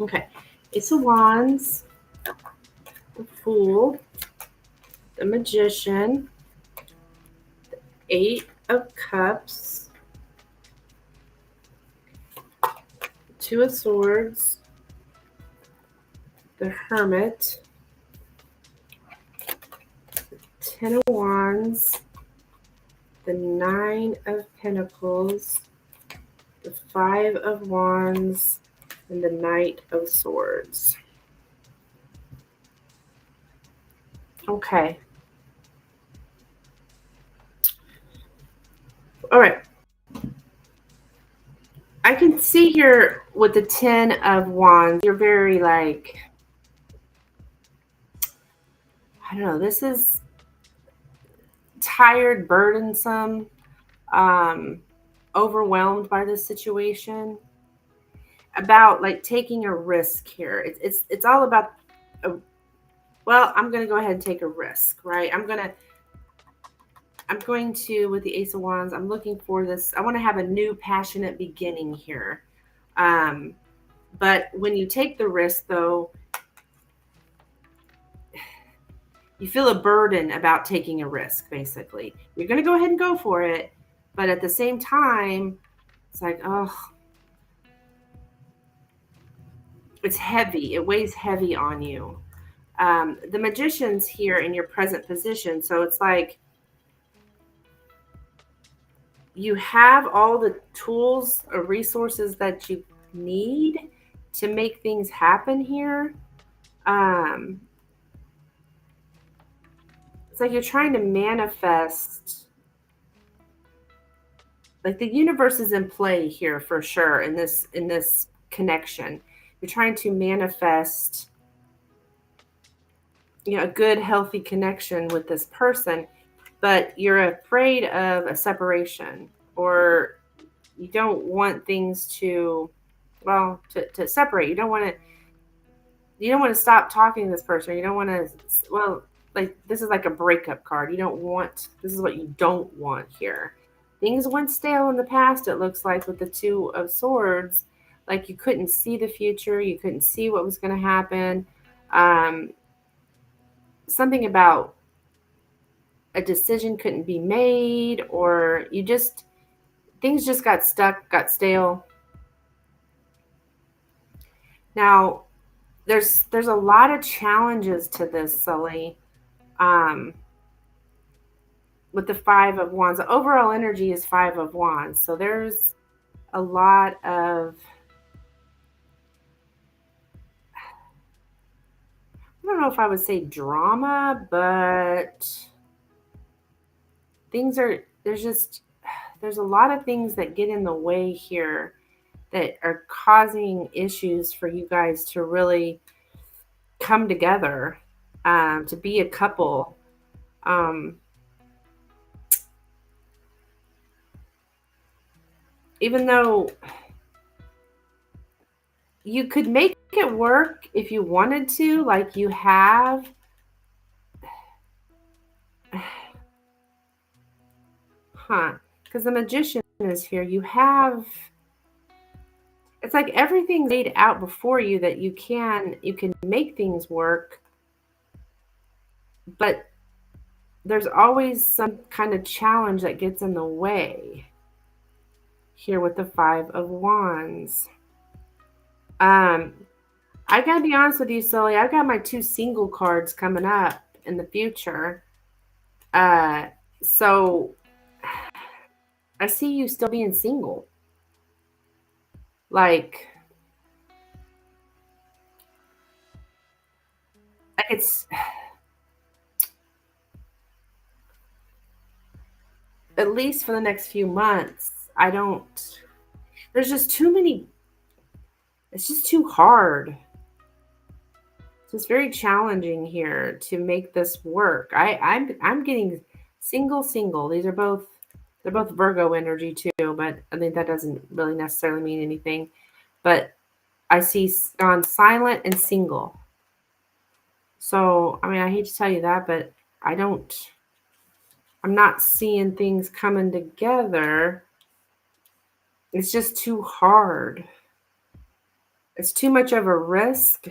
Okay. Ace of Wands, the Fool, the Magician, the Eight of Cups, Two of Swords, the Hermit, Ten of Wands, the Nine of Pentacles, the Five of Wands, and the Knight of Swords. Okay. All right. I can see here with the Ten of Wands, you're very like, I don't know, this is tired, burdensome, overwhelmed by this situation. About like taking a risk here. It's all about well, I'm going to go ahead and take a risk, right? I'm going to, with the Ace of Wands, I'm looking for this. I want to have a new passionate beginning here. But when you take the risk, though, you feel a burden about taking a risk, basically. You're going to go ahead and go for it. But at the same time, it's like, oh, it's heavy. It weighs heavy on you. The Magician's here in your present position. So it's like, you have all the tools or resources that you need to make things happen here. It's like you're trying to manifest, like the universe is in play here for sure in this connection. You're trying to manifest, a good, healthy connection with this person, but you're afraid of a separation, or you don't want things to separate. You don't want to stop talking to this person. You don't want to, like, this is like a breakup card. This is what you don't want here. Things went stale in the past, it looks like, with the Two of Swords. Like, you couldn't see the future. You couldn't see what was going to happen. Something about a decision couldn't be made, or things just got stuck, got stale. Now, there's a lot of challenges to this, Sully. With the Five of Wands, the overall energy is Five of Wands. So there's a lot of, I don't know if I would say drama, but there's a lot of things that get in the way here that are causing issues for you guys to really come together, to be a couple. Even though you could make it work if you wanted to, like you have. Huh. because the Magician is here. It's like everything's laid out before you that you can make things work, but there's always some kind of challenge that gets in the way. Here with the Five of Wands. I gotta be honest with you, Sully. I've got my 2 single cards coming up in the future. So I see you still being single. Like it's at least for the next few months. There's just too many, it's just too hard. So it's very challenging here to make this work. I'm getting single. They're both Virgo energy too, but I think that doesn't really necessarily mean anything. But I see on silent and single. So, I mean, I hate to tell you that, but I'm not seeing things coming together. It's just too hard. It's too much of a risk.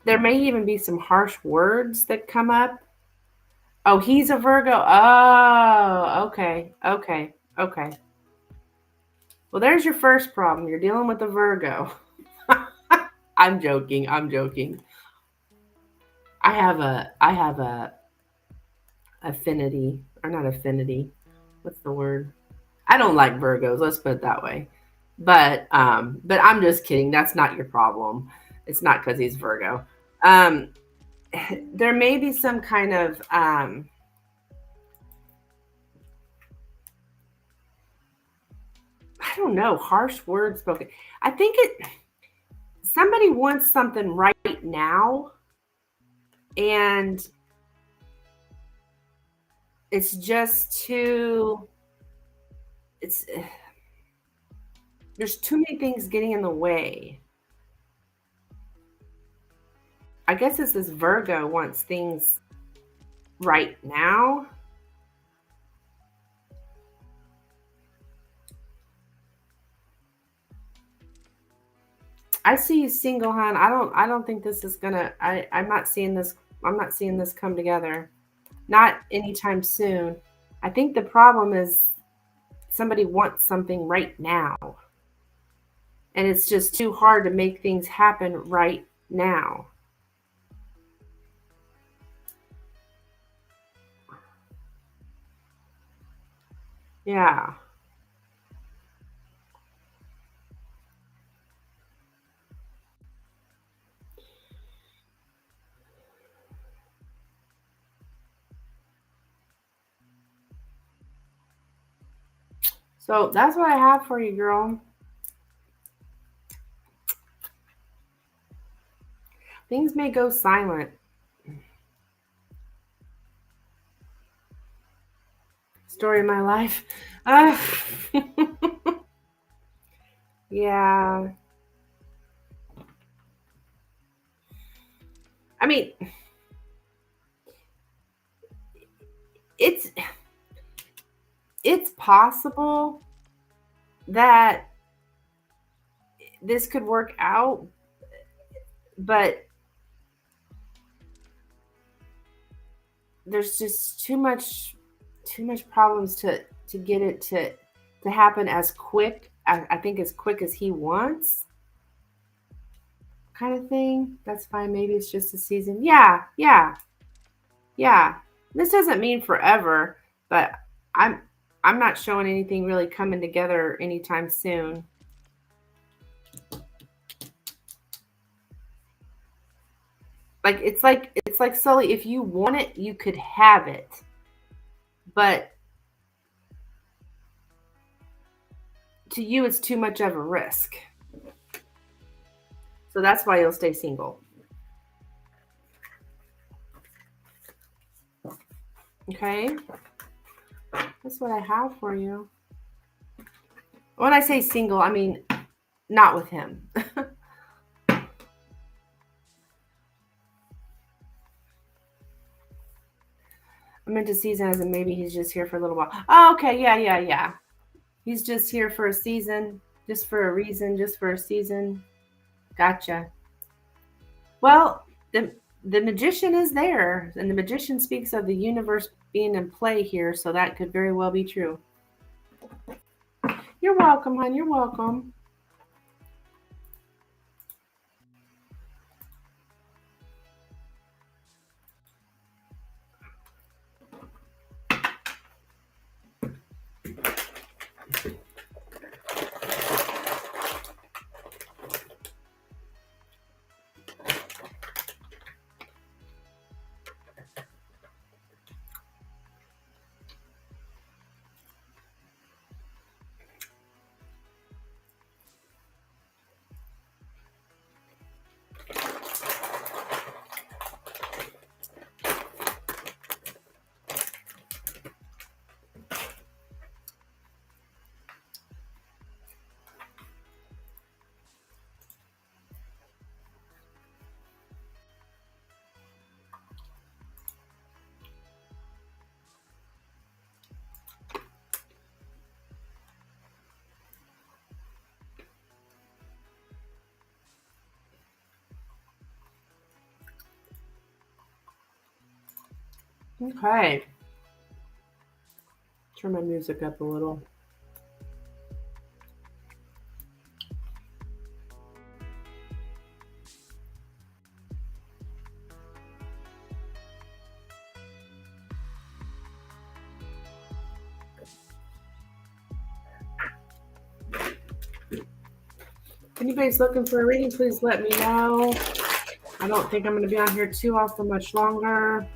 There may even be some harsh words that come up. Oh, he's a Virgo. Oh, okay. Well, there's your first problem. You're dealing with a Virgo. I'm joking. I have a affinity, or not affinity. What's the word? I don't like Virgos. Let's put it that way. But I'm just kidding. That's not your problem. It's not because he's Virgo. There may be some kind of I don't know, harsh words spoken. I think somebody wants something right now, and it's just there's too many things getting in the way. I guess it's this Virgo wants things right now. I see you single, hon. I don't think this is gonna I'm not seeing this come together. Not anytime soon. I think the problem is somebody wants something right now. And it's just too hard to make things happen right now. Yeah. So that's what I have for you, girl. Things may go silent. Story of my life. Yeah. I mean, it's possible that this could work out, but there's just too much problems to get it to happen as quick. I think as quick as he wants, kind of thing. That's fine. Maybe it's just a season. Yeah. This doesn't mean forever, but I'm not showing anything really coming together anytime soon. It's like Sully, if you want it, you could have it. But to you, it's too much of a risk. So that's why you'll stay single. Okay? That's what I have for you. When I say single, I mean not with him. I meant to season as in maybe he's just here for a little while. Oh, okay, yeah, yeah, yeah. He's just here for a season, just for a reason, just for a season. Gotcha. Well, the magician is there, and the magician speaks of the universe being in play here, so that could very well be true. You're welcome, hon. You're welcome. Okay. Turn my music up a little. If anybody's looking for a reading, please let me know. I don't think I'm going to be on here too often much longer.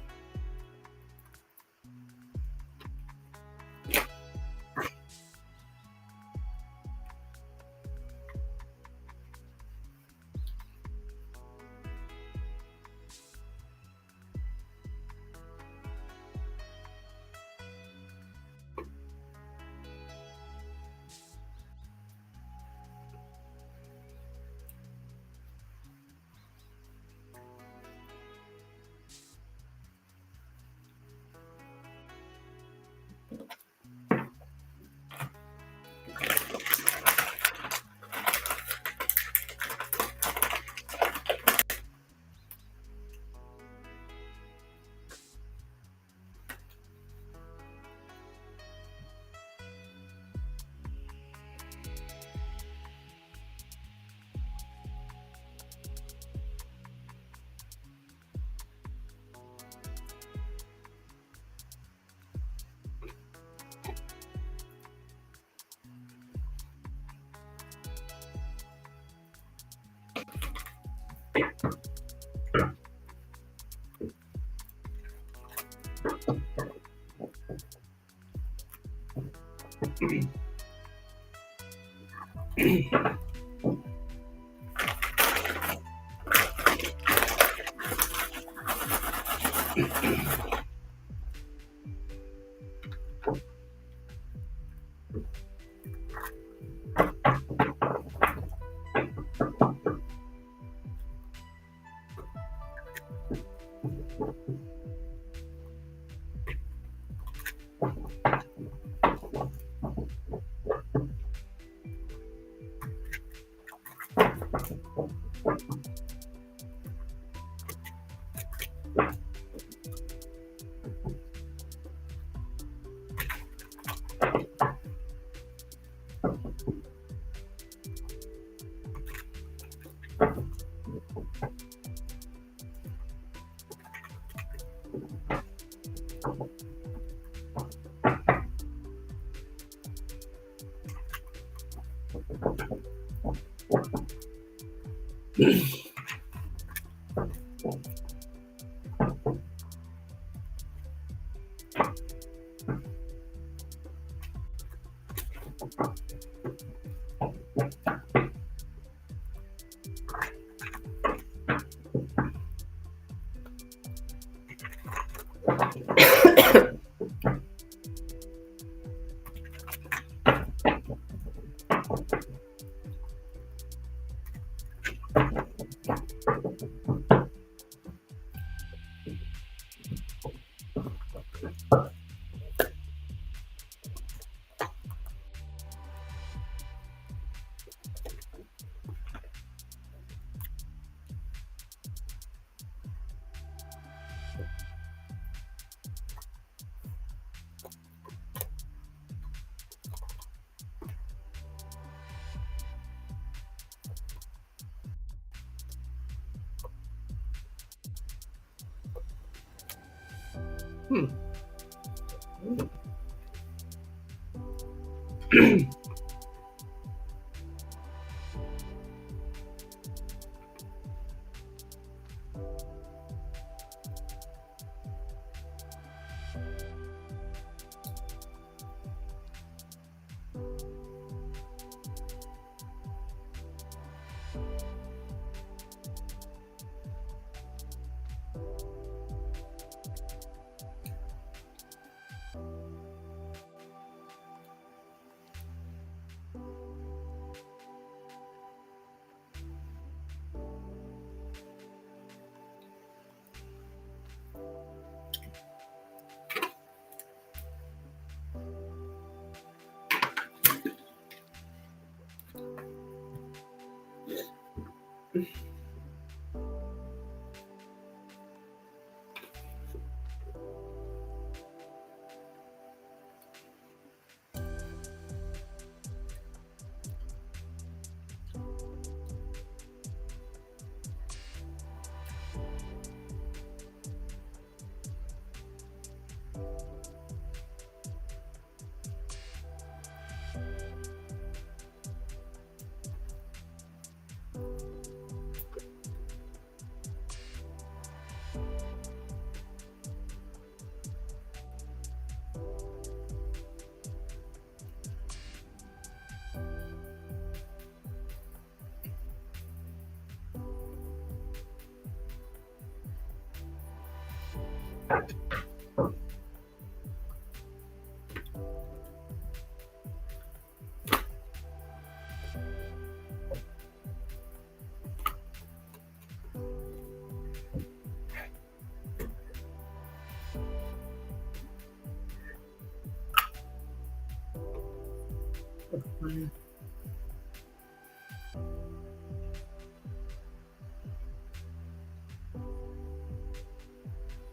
Hmm.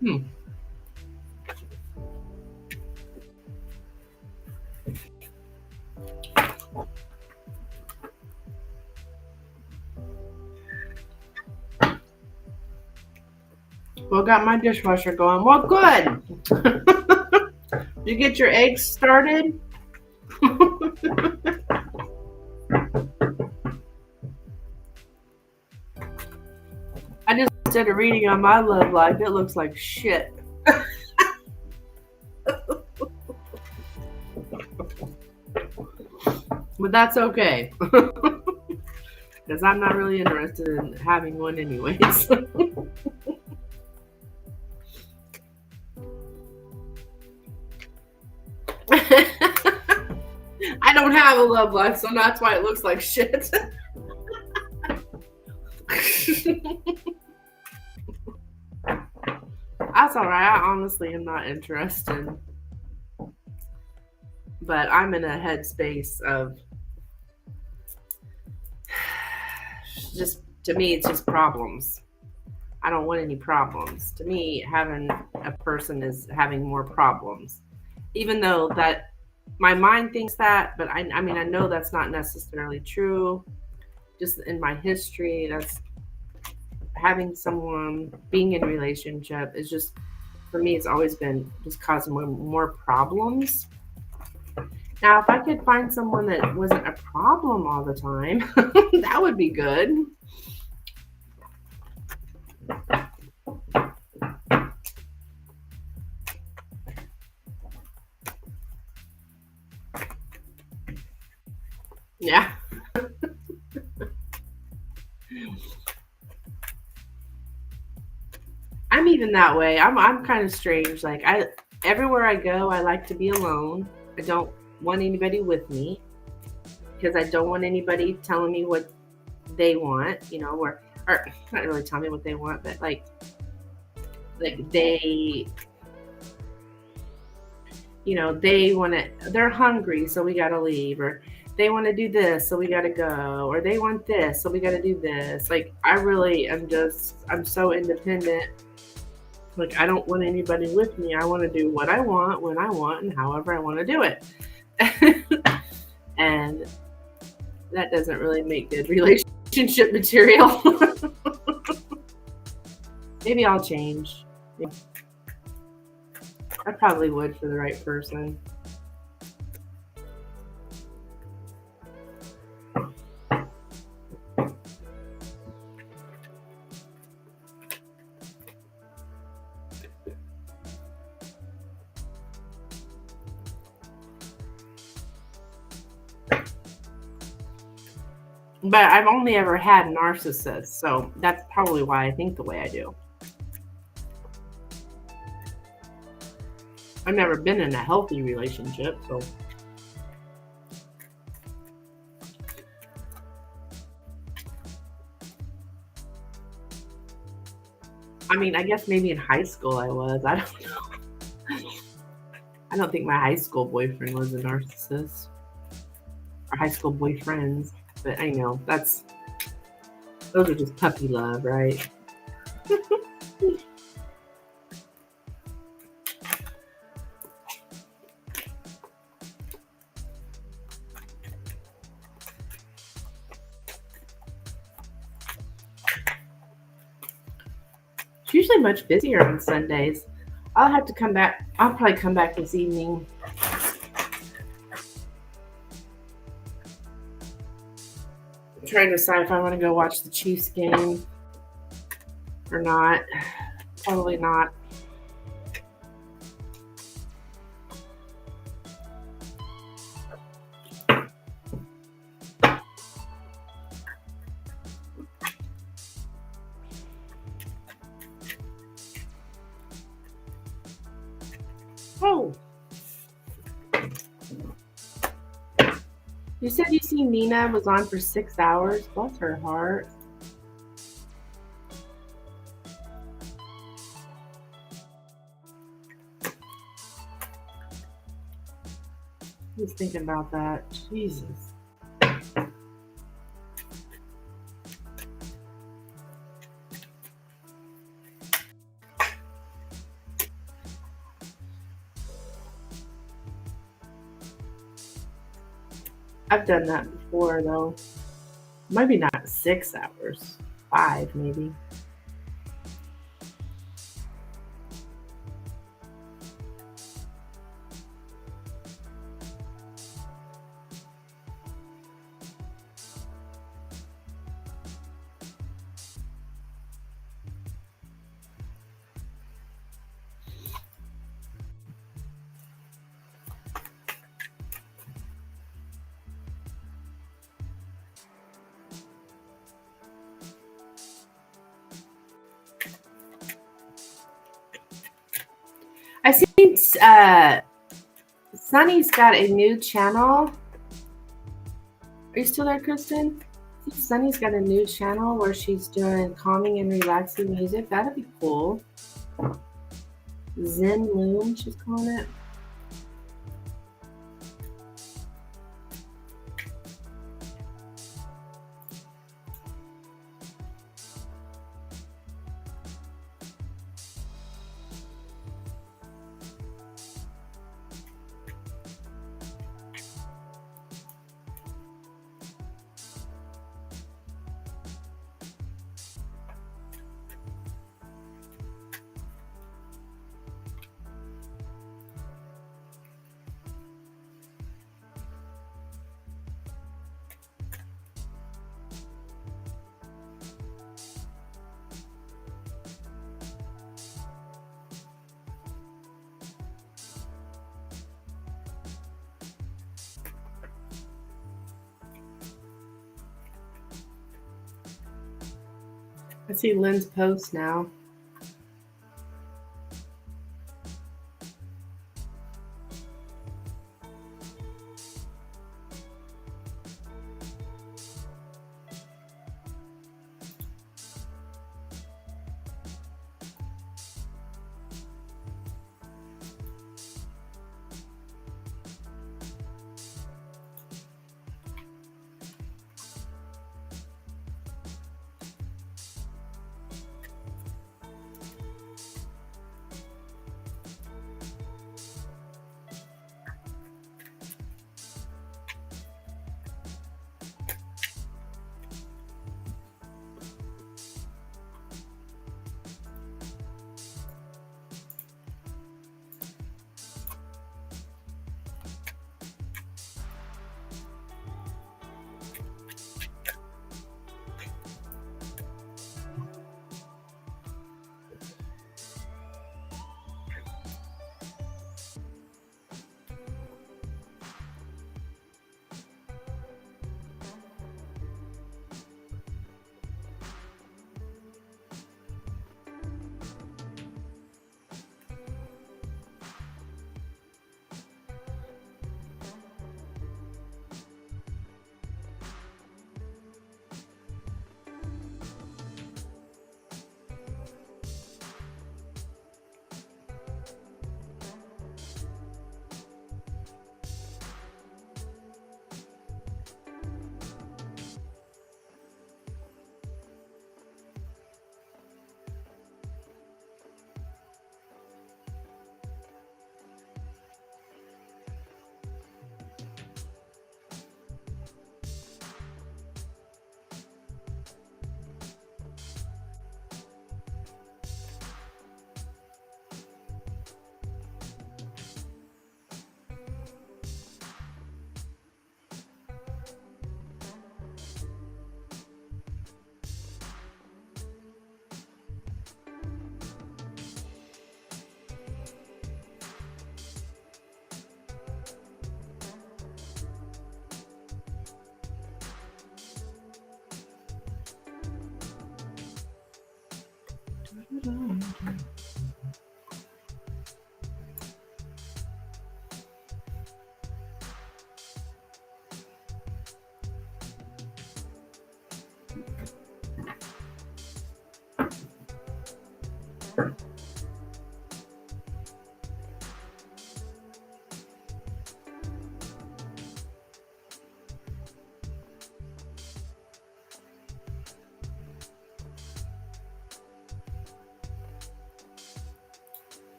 Hmm. Well, got my dishwasher going. Well, good. You get your eggs started? I just did a reading on my love life. It looks like shit. But that's okay. Because I'm not really interested in having one anyways. I don't have a love life, so that's why it looks like shit. That's alright. I honestly am not interested. But I'm in a headspace of just, to me, it's just problems. I don't want any problems. To me, having a person is having more problems. Even though that my mind thinks that, but I mean, I know that's not necessarily true. Just in my history, that's having someone being in a relationship is just, for me, it's always been just causing more problems. Now, if I could find someone that wasn't a problem all the time, that would be good. Yeah. I'm even that way. I'm kind of strange. Like, everywhere I go, I like to be alone. I don't want anybody with me because I don't want anybody telling me what they want, or not really telling me what they want, but like they they're hungry, so we got to leave, or they want to do this, so we got to go, or they want this, so we got to do this. Like, I really am I'm so independent. Like, I don't want anybody with me. I want to do what I want, when I want, and however I want to do it. And that doesn't really make good relationship material. Maybe I'll change. Yeah. I probably would for the right person. But I've only ever had narcissists, so that's probably why I think the way I do. I've never been in a healthy relationship, so. I mean, I guess maybe in high school I was. I don't know. I don't think my high school boyfriend was a narcissist. Or high school boyfriends. But I know, those are just puppy love, right? It's usually much busier on Sundays. I'll have to come back. I'll probably come back this evening. I'm trying to decide if I want to go watch the Chiefs game or not. Probably not. Oh. You said you see Nina was on for 6 hours. Bless her heart. I was thinking about that. Jesus. I've done that before, though. Maybe not 6 hours. 5, maybe. I think Sunny's got a new channel. Are you still there, Kristen? I think Sunny's got a new channel where she's doing calming and relaxing music. That'd be cool. Zen Loom, she's calling it. I see Lynn's post now.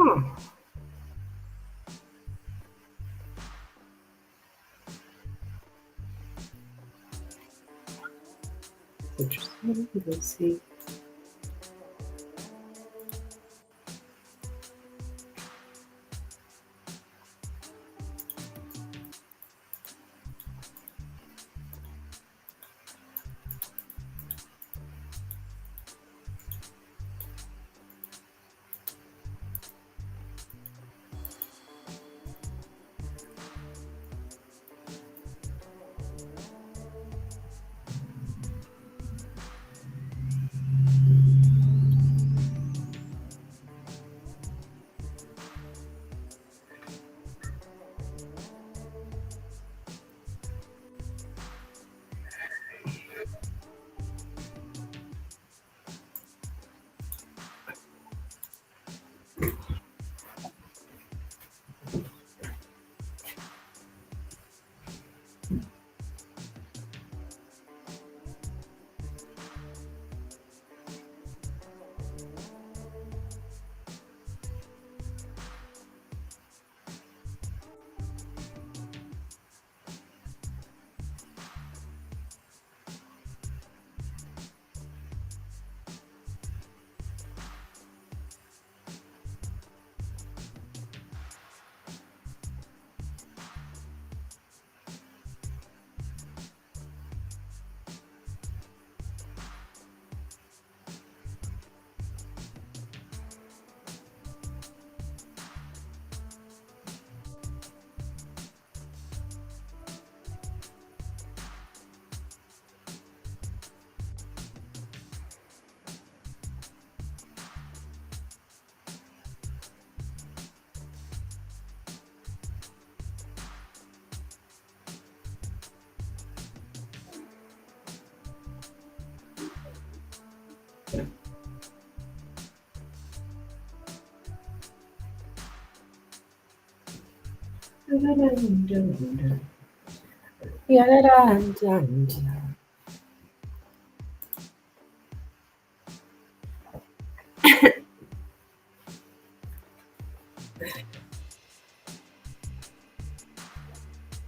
Hmm. Interesting. Let's see.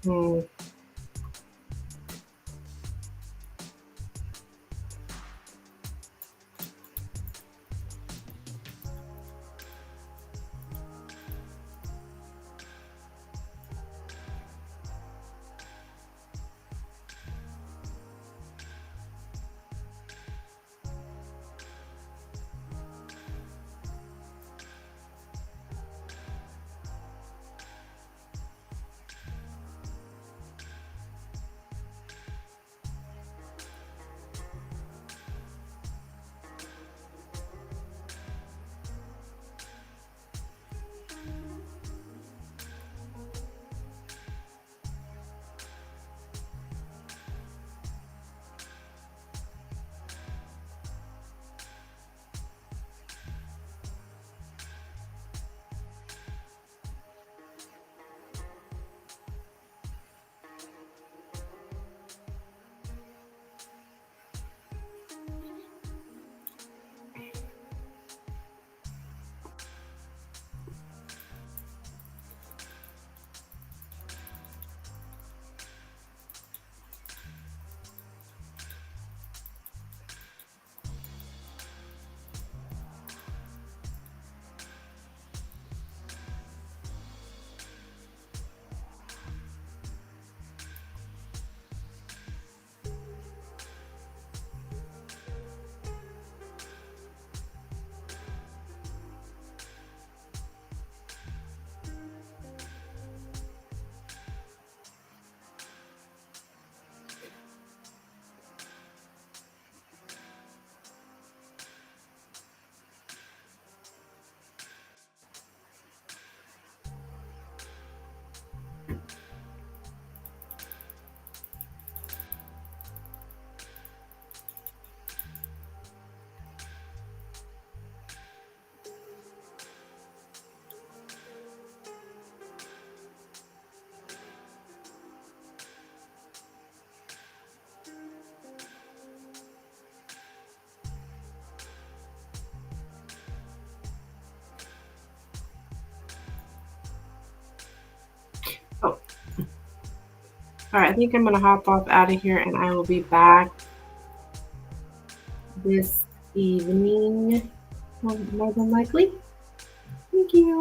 Hmm. All right, I think I'm gonna hop off out of here, and I will be back this evening, more than likely. Thank you.